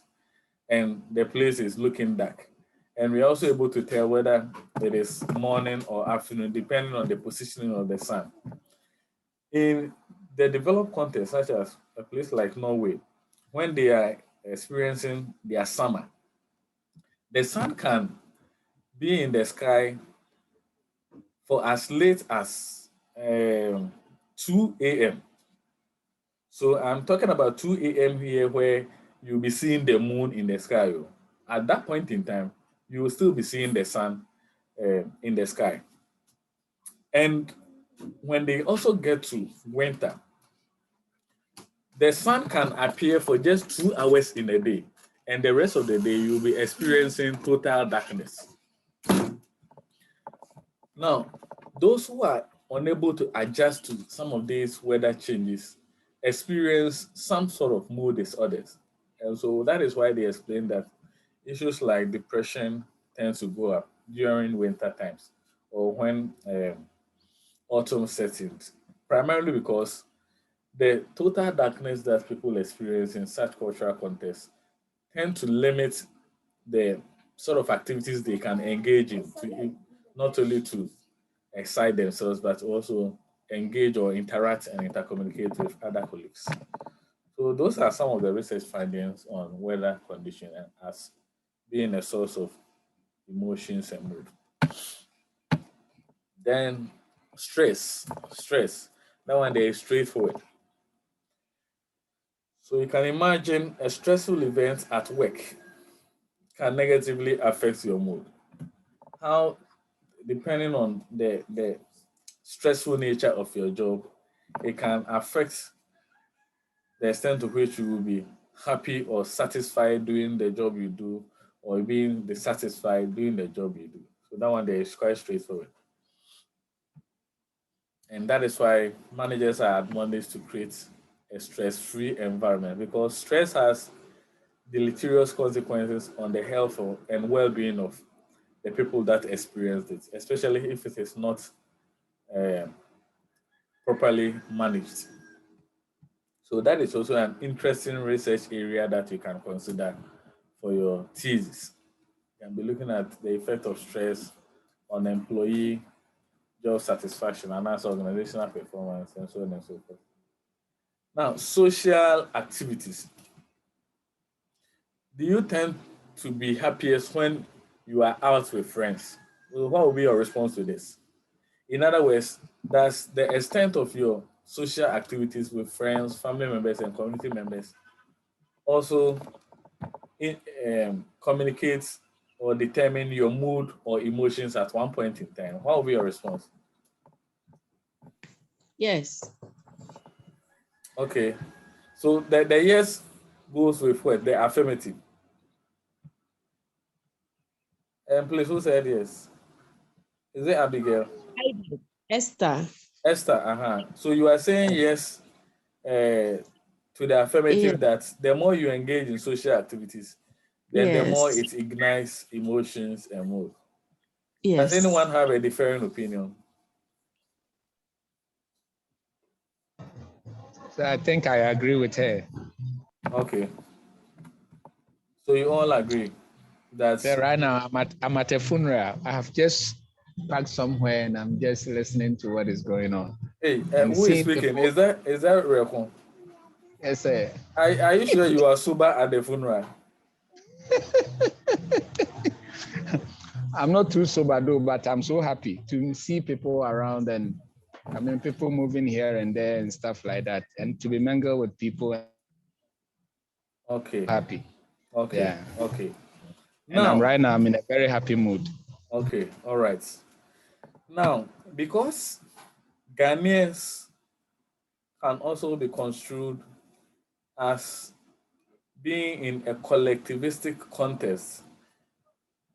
and the place is looking dark. And we're also able to tell whether it is morning or afternoon, depending on the positioning of the sun. In the developed context, such as a place like Norway, when they are experiencing their summer, the sun can be in the sky for as late as 2 a.m. So I'm talking about 2 a.m. here where you'll be seeing the moon in the sky. At that point in time, you will still be seeing the sun in the sky. And when they also get to winter, the sun can appear for just 2 hours in a day, and the rest of the day you'll be experiencing total darkness. Now, those who are unable to adjust to some of these weather changes experience some sort of mood disorders. And so that is why they explain that issues like depression tends to go up during winter times or when autumn sets in, primarily because the total darkness that people experience in such cultural contexts tend to limit the sort of activities they can engage in, to not only to excite themselves, but also engage or interact and intercommunicate with other colleagues. So those are some of the research findings on weather condition as being a source of emotions and mood. Then stress. That one there is straightforward. So you can imagine a stressful event at work can negatively affect your mood. How, depending on the stressful nature of your job, it can affect the extent to which you will be happy or satisfied doing the job you do, or being dissatisfied doing the job you do. So that one there is quite straightforward. And that is why managers are admonished to create a stress-free environment, because stress has deleterious consequences on the health and well-being of the people that experience it, especially if it is not properly managed. So that is also an interesting research area that you can consider for your thesis. You can be looking at the effect of stress on employee job satisfaction and also organizational performance and so on and so forth. Now, social activities. Do you tend to be happiest when you are out with friends? Well, what will be your response to this? In other words, does the extent of your social activities with friends, family members, and community members also communicate or determine your mood or emotions at one point in time? What will be your response? Yes. Okay. So the yes goes with what? The affirmative. And please, who said yes? Is it Abigail? I did. Esther. Esther, So you are saying yes to the affirmative Yeah. that the more you engage in social activities, then the more Yes. it ignites emotions and mood. Yes. Does anyone have a different opinion? So I think I agree with her. Okay. So you all agree that So right now I'm at a funeral. I have just parked somewhere and I'm just listening to what is going on. hey, I'm who is seeing speaking? people- Is that Rekon? Yes, sir. Are you sure you are sober at the funeral? I'm not too sober though, but I'm so happy to see people around and I mean people moving here and there and stuff like that, and to be mingled with people. Okay. Happy. Okay. Yeah. Okay. And Now, I'm in a very happy mood. okay. All right. Now, because Ghanaians can also be construed as being in a collectivistic context,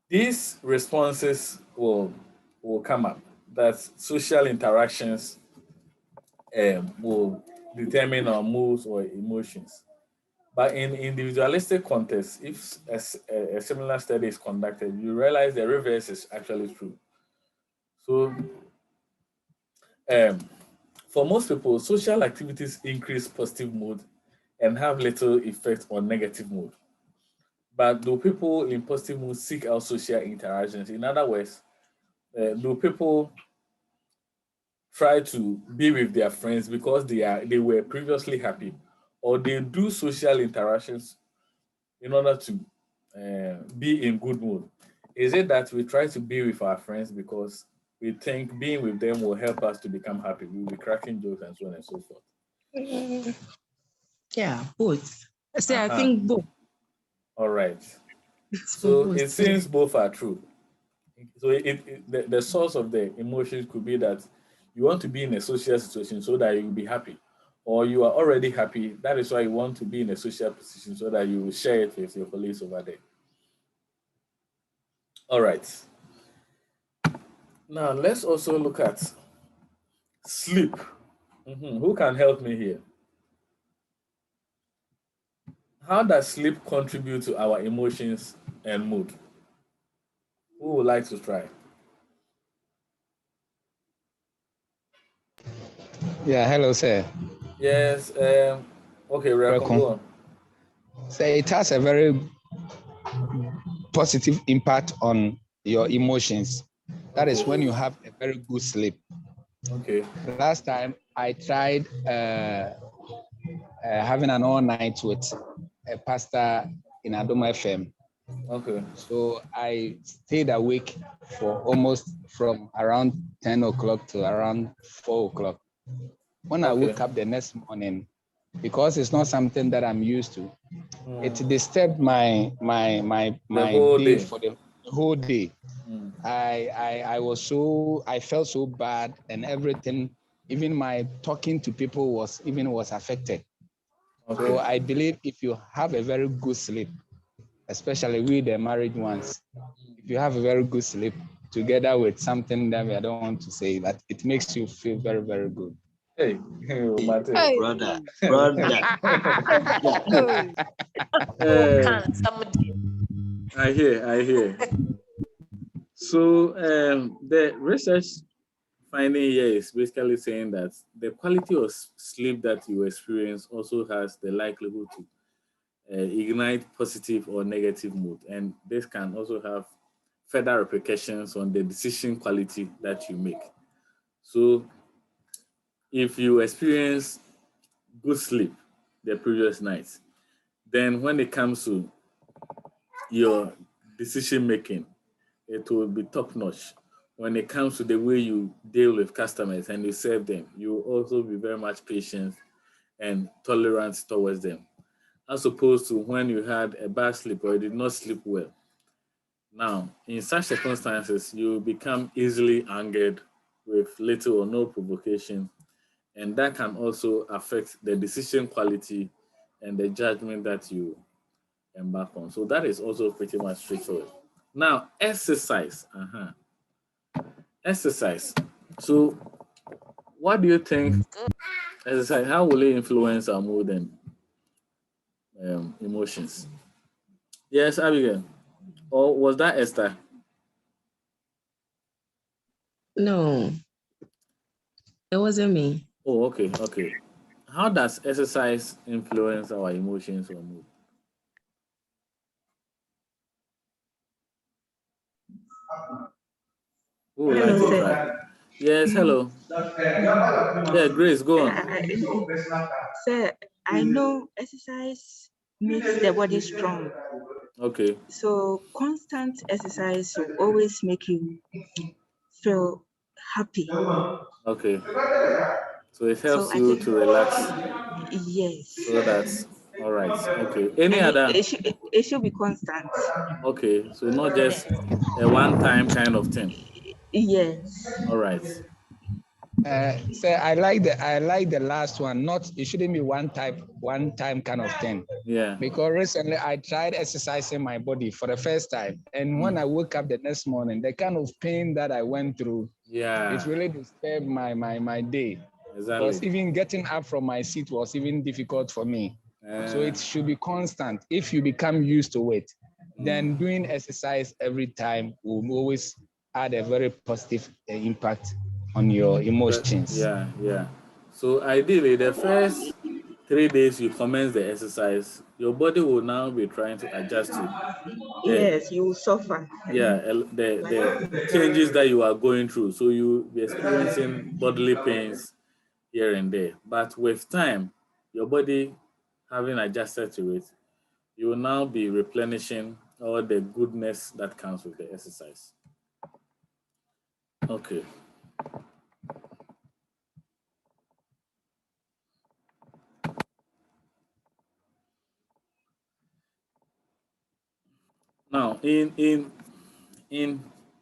these responses will come up, that social interactions will determine our moods or emotions. But in individualistic context, if a similar study is conducted, you realize the reverse is actually true. So for most people, social activities increase positive mood and have little effect on negative mood. But do people in positive mood seek out social interactions? In other words, do people try to be with their friends because they were previously happy, or they do social interactions in order to be in good mood? Is it that we try to be with our friends because we think being with them will help us to become happy? We'll be cracking jokes and so on and so forth. Yeah, both. I think both. All right. So it seems both are true. So the source of the emotions could be that you want to be in a social situation so that you'll be happy, or you are already happy. That is why you want to be in a social position so that you will share it with your colleagues over there. All right. Now let's also look at sleep. Who can help me here? How does sleep contribute to our emotions and mood? Who would like to try? Yeah, hello, sir. Yes. Okay, Welcome. go on. So it has a very positive impact on your emotions. That is when you have a very good sleep. Okay. Last time I tried having an all night with a pastor in Adoma FM. Okay. So I stayed awake for almost from around 10 o'clock to around 4 o'clock. When I woke up the next morning, because it's not something that I'm used to, it disturbed my day for the whole day. I felt so bad and everything, even my talking to people was affected. Okay. So I believe if you have a very good sleep, especially with the married ones, if you have a very good sleep together with something that I don't want to say, but it makes you feel very, very good. Hey, brother. I hear. So the research finding here is basically saying that the quality of sleep that you experience also has the likelihood to ignite positive or negative mood, and this can also have further repercussions on the decision quality that you make. So if you experience good sleep the previous night, then when it comes to your decision making, it will be top notch. when it comes to the way you deal with customers and you serve them. You will also be very much patient and tolerant towards them, as opposed to when you had a bad sleep or you did not sleep well. Now, in such circumstances, you become easily angered with little or no provocation, and that can also affect the decision quality and the judgment that you embark on. So that is also pretty much straightforward. Now, exercise. Exercise. So, what do you think? Exercise, how will it influence our mood and emotions? Yes, Abigail. Or was that Esther? No, it wasn't me. Oh, okay, okay. How does exercise influence our emotions or mood? Who would like to try? Yes, hello. Yeah, Grace, go on. Sir, I know exercise makes the body strong. Okay. So constant exercise will always make you feel happy. Okay. So it helps you to relax. Yes. So that's all right. Okay. Any other? It should be constant. Okay. So not just a one-time kind of thing. Yes. All right. So I like the last one. Not, it shouldn't be one time kind of thing. Yeah. Because recently I tried exercising my body for the first time, and when I woke up the next morning, the kind of pain that I went through, it really disturbed my day. Exactly. Because even getting up from my seat was even difficult for me. So it should be constant. If you become used to it, then doing exercise every time will always add a very positive impact on your emotions. Yeah. So ideally, the first 3 days you commence the exercise, your body will now be trying to adjust to. Yes, you will suffer. Yeah, the changes that you are going through. So you be experiencing bodily pains here and there. But with time, your body having adjusted to it, you will now be replenishing all the goodness that comes with the exercise. Okay. Now, in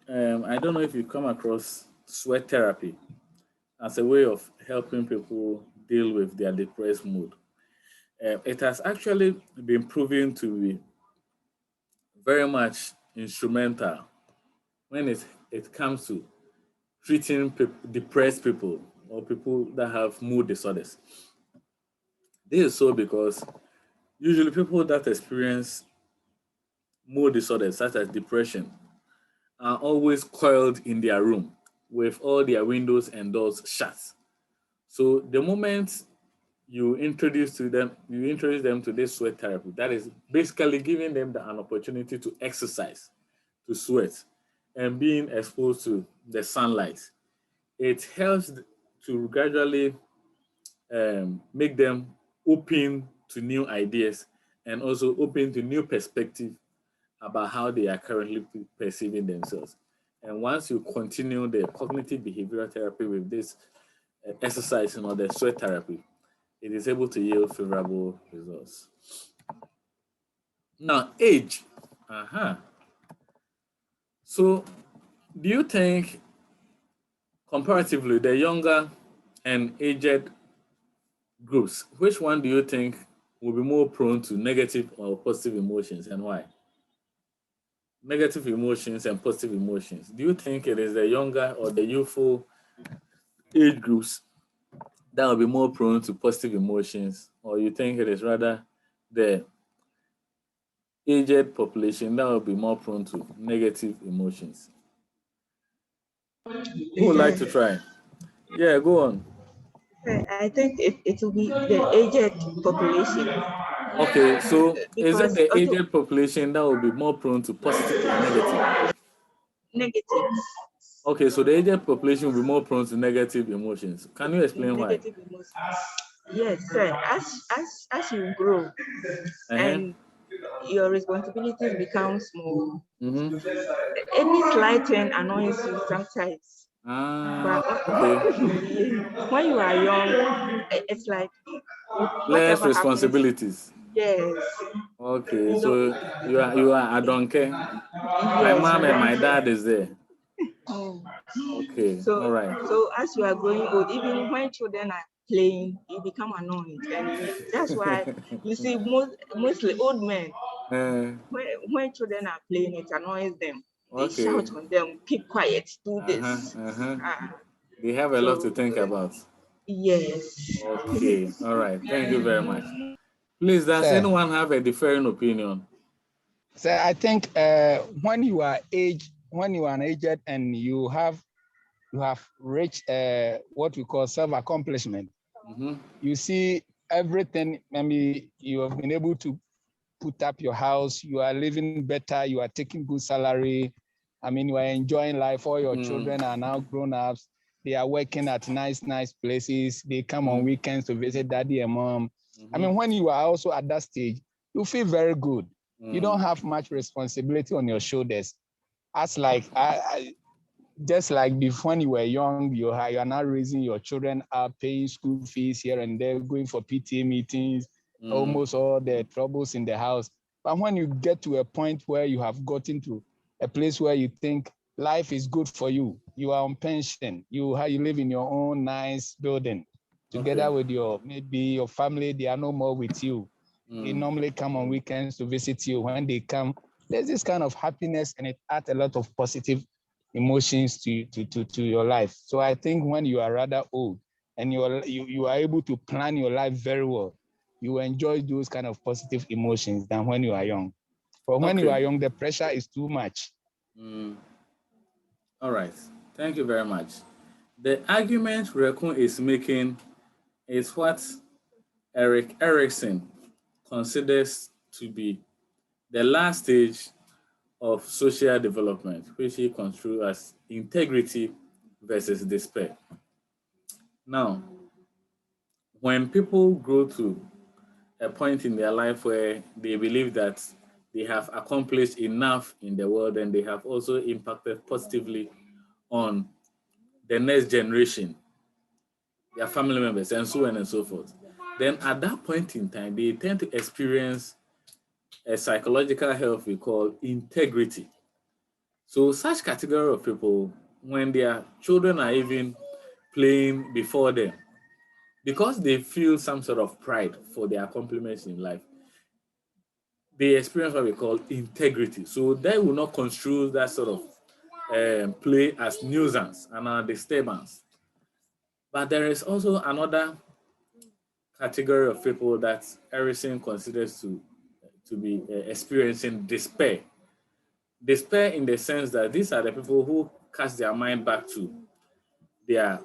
I don't know if you come across sweat therapy as a way of helping people deal with their depressed mood. It has actually been proven to be very much instrumental when it comes to treating depressed people or people that have mood disorders. This is so because usually people that experience mood disorders such as depression are always coiled in their room with all their windows and doors shut. So the moment you introduce them to this sweat therapy, that is basically giving them an opportunity to exercise, to sweat, and being exposed to the sunlight. It helps to gradually make them open to new ideas and also open to new perspective about how they are currently perceiving themselves. And once you continue the cognitive behavioral therapy with this exercise or the sweat therapy, it is able to yield favorable results. Now, age. So, do you think comparatively the younger and aged groups, which one do you think will be more prone to negative or positive emotions, and why? Negative emotions and positive emotions. Do you think it is the younger or the youthful age groups that will be more prone to positive emotions, or you think it is rather the aged population that will be more prone to negative emotions? Who would like to try? Yeah, go on. I think it will be the aged population. Okay, so is it the aged population that will be more prone to positive or negative? Negative. Okay, so the aged population will be more prone to negative emotions. Can you explain why? Emotions. Yes, sir. As you grow and your responsibilities become small. Any slight thing annoys you sometimes. But when you are young, it's like less whatever happens. responsibilities. Yes. Okay, so you are I don't care. My mom and my dad is there. Okay, So, all right. so as you are growing old, even when children are playing, you become annoyed, and that's why you see mostly old men. When children are playing, it annoys them. They shout on them, keep quiet, do this. They have a lot to think about. Yes. Okay, all right. Thank you very much. Please, does anyone have a differing opinion? So I think when you are an aged and you have reached what we call self-accomplishment, you see everything. I mean, you have been able to put up your house, you are living better, you are taking good salary. I mean, you are enjoying life. All your children are now grown ups. They are working at nice places. They come on weekends to visit daddy and mom. I mean, when you are also at that stage, you feel very good. You don't have much responsibility on your shoulders. As like, just like before when you were young, you are now raising your children up, paying school fees here and there, going for PTA meetings, almost all the troubles in the house. But when you get to a point where you have gotten to a place where you think life is good for you, you are on pension, you live in your own nice building, together with maybe your family, they are no more with you. They normally come on weekends to visit you. When they come, there's this kind of happiness, and it adds a lot of positive emotions to your life. So I think when you are rather old and you are able to plan your life very well, you enjoy those kind of positive emotions than when you are young. But when you are young, the pressure is too much. All right. Thank you very much. The argument Rekun is making is what Erik Erikson considers to be the last stage of social development, which he construes as integrity versus despair. Now, when people grow to a point in their life where they believe that they have accomplished enough in the world and they have also impacted positively on the next generation, their family members, and so on and so forth, then at that point in time, they tend to experience a psychological health we call integrity. So such category of people, when their children are even playing before them, because they feel some sort of pride for their accomplishments in life, they experience what we call integrity. So they will not construe that sort of play as nuisance and a disturbance. But there is also another category of people that Erikson considers to be experiencing despair. Despair in the sense that these are the people who cast their mind back to the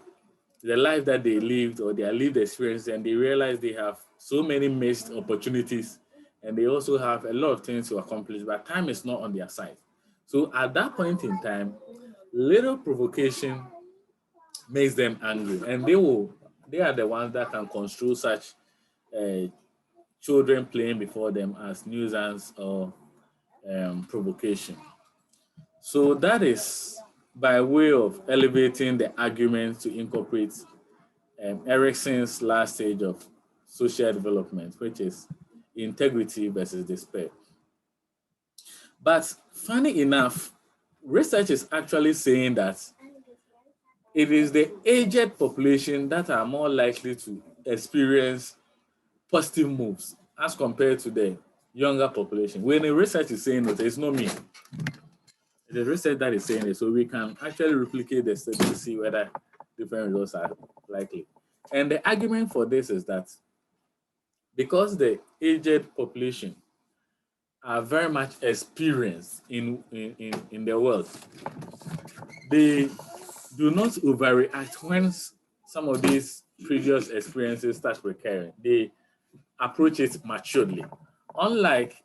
life that they lived or their lived experience, and they realize they have so many missed opportunities, and they also have a lot of things to accomplish, but time is not on their side. So at that point in time, little provocation makes them angry, and they are the ones that can construe such children playing before them as nuisance or provocation. So that is by way of elevating the argument to incorporate Erikson's last stage of social development, which is integrity versus despair. But funny enough, research is actually saying that it is the aged population that are more likely to experience positive moves as compared to the younger population. When the research is saying that, it's not me. The research that is saying it, so we can actually replicate the study to see whether different results are likely. And the argument for this is that because the aged population are very much experienced in the world, they do not overreact when some of these previous experiences start recurring. They approach it maturely. Unlike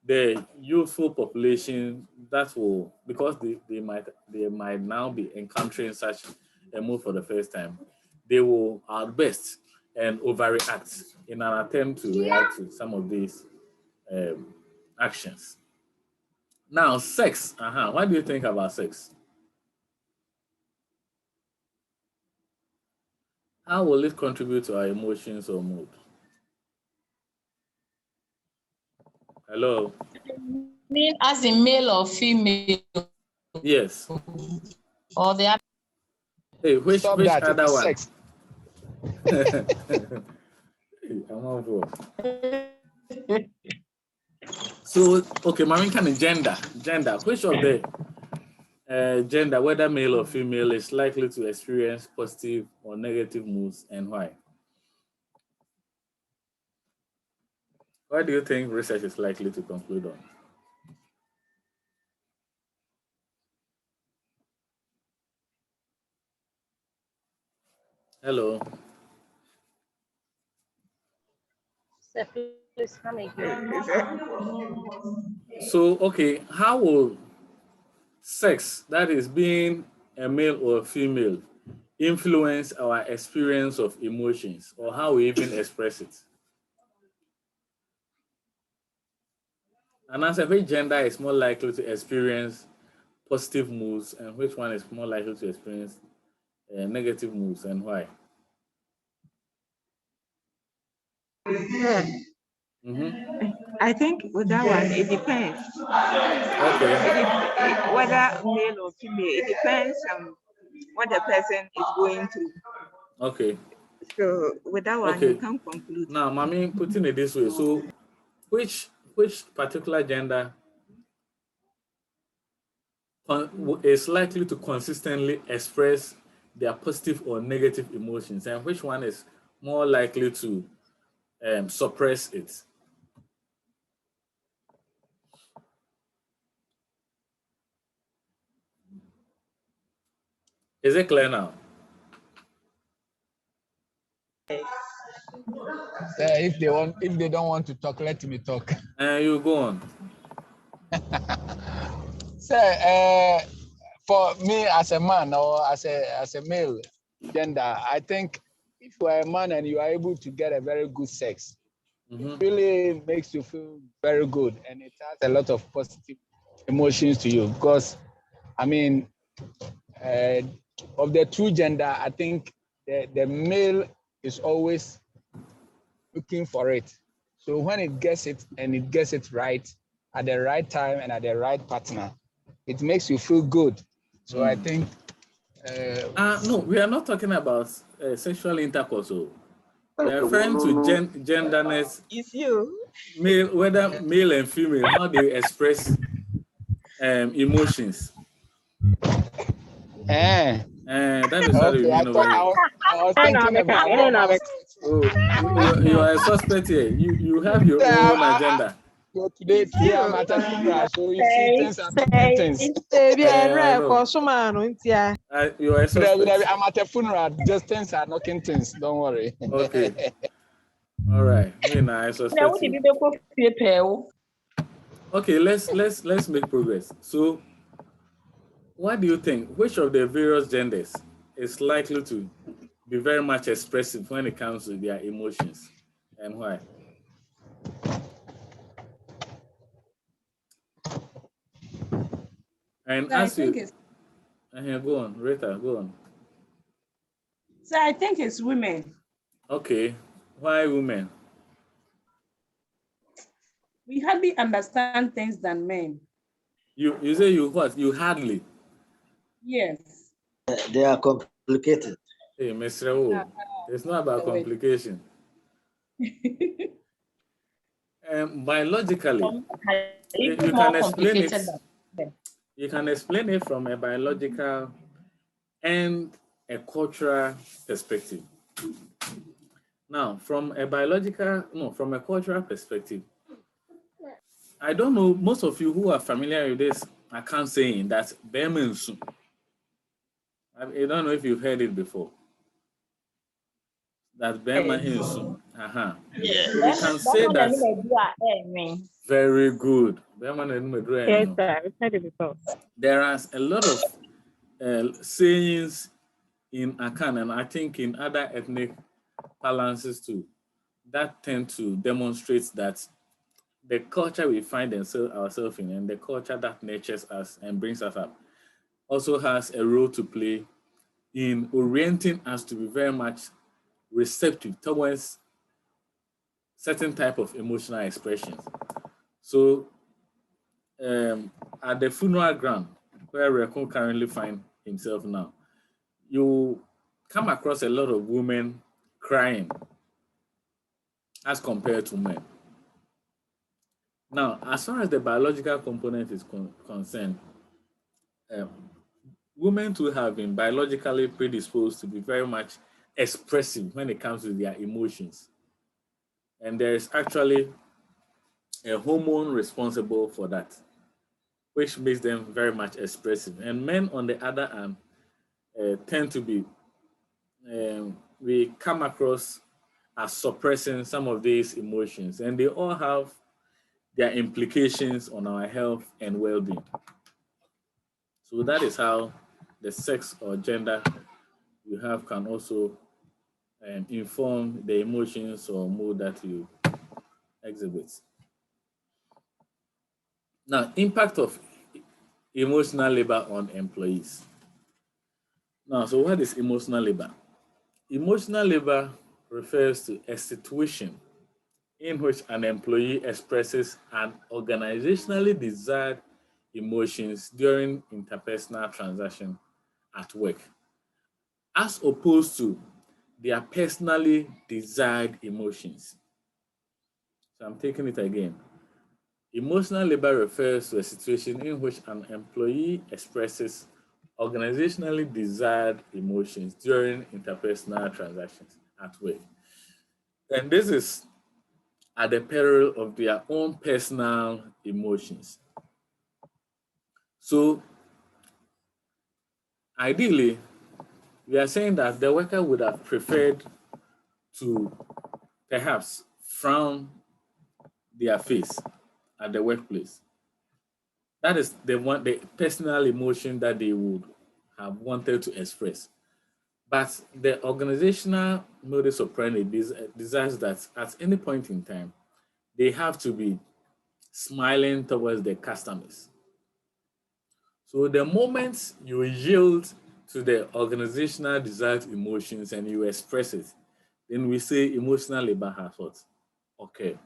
the youthful population that will, because they might now be encountering such a move for the first time, they will outburst and overreact in an attempt to react to some of these actions. Now, sex. What do you think about sex? How will it contribute to our emotions or mood? Hello? Mean as in male or female? Yes. Or the other? Hey, which other one? Sex. I'm on board. So, okay, Mami, kind of gender. Which of the gender, whether male or female, is likely to experience positive or negative moods, and why? What do you think research is likely to conclude on? Hello. Please come again. So, okay, how will sex, that is being a male or a female, influence our experience of emotions, or how we even express it? And answer, which gender is more likely to experience positive moods, and which one is more likely to experience negative moods, and why? I think with that one, it depends. Okay. Whether male or female, it depends on what the person is going through. Okay. So with that one, you can't conclude. Now, Mami, putting it this way, so which particular gender is likely to consistently express their positive or negative emotions, and which one is more likely to suppress it? Is it clear now? If they don't want to talk, let me talk. You go on. Sir, for me as a man or as a male gender, I think if you are a man and you are able to get a very good sex, it really makes you feel very good, and it has a lot of positive emotions to you. Because, I mean, of the two gender, I think the male is always looking for it. So when it gets it and it gets it right at the right time and at the right partner, it makes you feel good. So I think. No, we are not talking about sexual intercourse. We are referring to genderness. It's you. Male, whether male and female, how they express emotions. That is what we mean over here. I was thinking about you are a suspect here. You have your own agenda. So today I'm at a funeral, so you see things are things. You are a suspect. I'm at a funeral, just things are knocking things. Don't worry. Okay. All right. I suspect you. Okay, let's make progress. So, what do you think? Which of the various genders is likely to be very much expressive when it comes to their emotions, and why? And So as you go on, Rita, go on. So I think it's women. Okay, why women? We hardly understand things than men. You say you what? You hardly? Yes. They are complicated. Hey, Mr. O, it's not about complication. Biologically, you can explain it. You can explain it from a biological and a cultural perspective. Now, from a cultural perspective, I don't know, most of you who are familiar with this account saying that Bemensu. I don't know if you've heard it before. That Bemensu. Yeah. So we can say that. Very good. Yes, sir. I've heard it before. There are a lot of sayings in Akan, and I think in other ethnic balances too, that tend to demonstrate that the culture we find ourselves in and the culture that nurtures us and brings us up also has a role to play in orienting us to be very much receptive towards certain type of emotional expressions. So at the funeral ground where Rekun currently finds himself now, you come across a lot of women crying as compared to men. Now, as far as the biological component is concerned, women too have been biologically predisposed to be very much expressive when it comes to their emotions. And there is actually a hormone responsible for that, which makes them very much expressive. And men, on the other hand, tend to be, we come across as suppressing some of these emotions, and they all have their implications on our health and well-being. So that is how the sex or gender you have can also inform the emotions or mood that you exhibit. Now, impact of emotional labor on employees. Now, so what is emotional labor? Emotional labor refers to a situation in which an employee expresses an organizationally desired emotions during interpersonal transaction at work, as opposed to their personally desired emotions. So I'm taking it again. Emotional labor refers to a situation in which an employee expresses organizationally desired emotions during interpersonal transactions at work. And this is at the peril of their own personal emotions. So ideally, we are saying that the worker would have preferred to perhaps frown their face at the workplace. That is the personal emotion that they would have wanted to express. But the organizational modus operandi desires that at any point in time, they have to be smiling towards the customers. So the moment you yield to the organizational desired emotions and you express it, then we say emotional labor has what? Okay.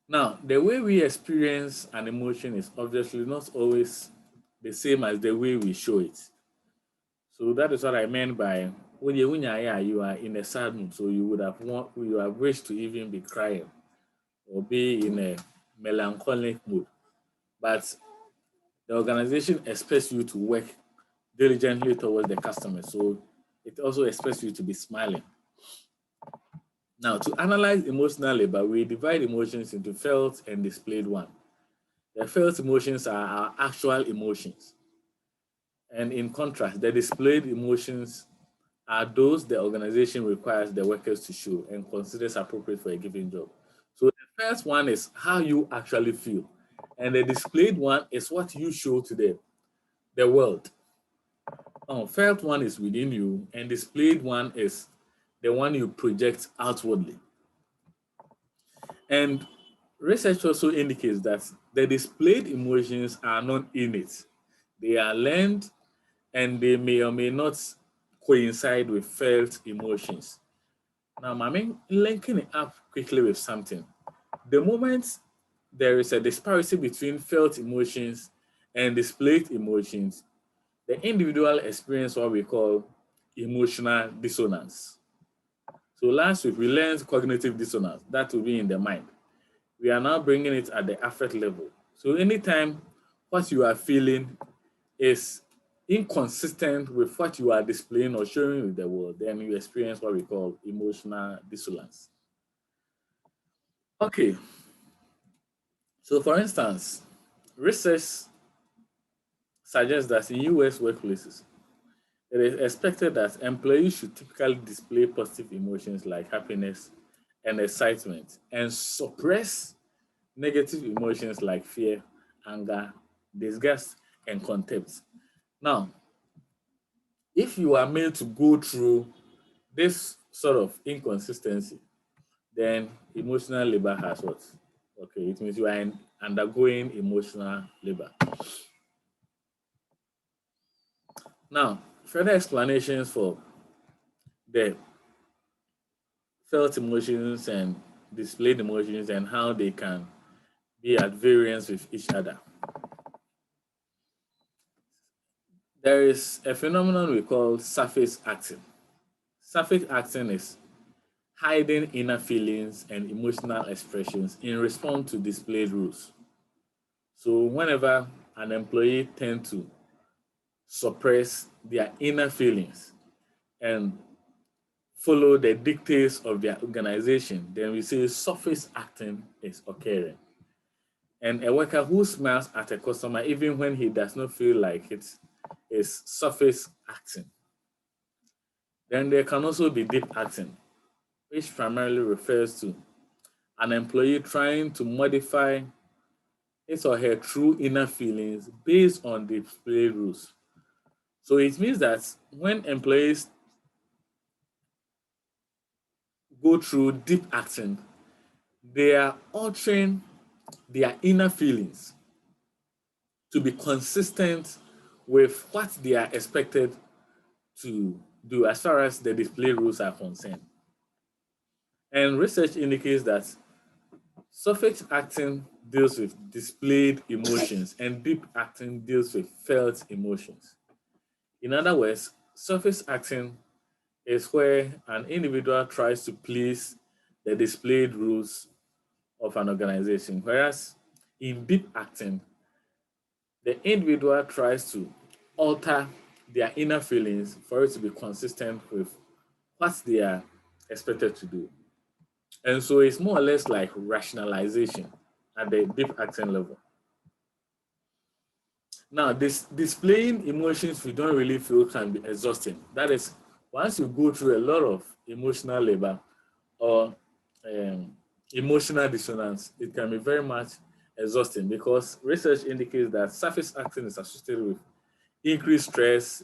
Now, the way we experience an emotion is obviously not always the same as the way we show it. So that is what I meant by when you are in a sad mood, so you would have wished to even be crying or be in a melancholic mood. But the organization expects you to work diligently towards the customer. So it also expects you to be smiling. Now, to analyze emotional labor, we divide emotions into felt and displayed one. The felt emotions are our actual emotions. And in contrast, the displayed emotions are those the organization requires the workers to show and considers appropriate for a given job. So the first one is how you actually feel. And the displayed one is what you show to the world. Felt one is within you, and displayed one is the one you project outwardly. And research also indicates that the displayed emotions are not innate. They are learned, and they may or may not coincide with felt emotions. Now, I'm linking it up quickly with something. The moment there is a disparity between felt emotions and displayed emotions, the individual experience what we call emotional dissonance. So last week, we learned cognitive dissonance. That will be in the mind. We are now bringing it at the affect level. So anytime what you are feeling is inconsistent with what you are displaying or showing with the world, then you experience what we call emotional dissonance. Okay. So for instance, research suggests that in US workplaces, it is expected that employees should typically display positive emotions like happiness and excitement and suppress negative emotions like fear, anger, disgust, and contempt. Now, if you are made to go through this sort of inconsistency, then emotional labor has what? Okay, it means you are undergoing emotional labor. Now, further explanations for the felt emotions and displayed emotions and how they can be at variance with each other. There is a phenomenon we call surface acting. Surface acting is hiding inner feelings and emotional expressions in response to displayed rules. So whenever an employee tends to suppress their inner feelings and follow the dictates of their organization, then we say surface acting is occurring. And a worker who smiles at a customer even when he does not feel like it is surface acting. Then there can also be deep acting, which primarily refers to an employee trying to modify his or her true inner feelings based on display rules. So it means that when employees go through deep acting, they are altering their inner feelings to be consistent with what they are expected to do as far as the display rules are concerned. And research indicates that surface acting deals with displayed emotions and deep acting deals with felt emotions. In other words, surface acting is where an individual tries to please the displayed rules of an organization, whereas in deep acting, the individual tries to alter their inner feelings for it to be consistent with what they are expected to do. And so it's more or less like rationalization at the deep acting level. Now, this displaying emotions we don't really feel can be exhausting. That is, once you go through a lot of emotional labor or emotional dissonance, it can be very much exhausting because research indicates that surface acting is associated with increased stress,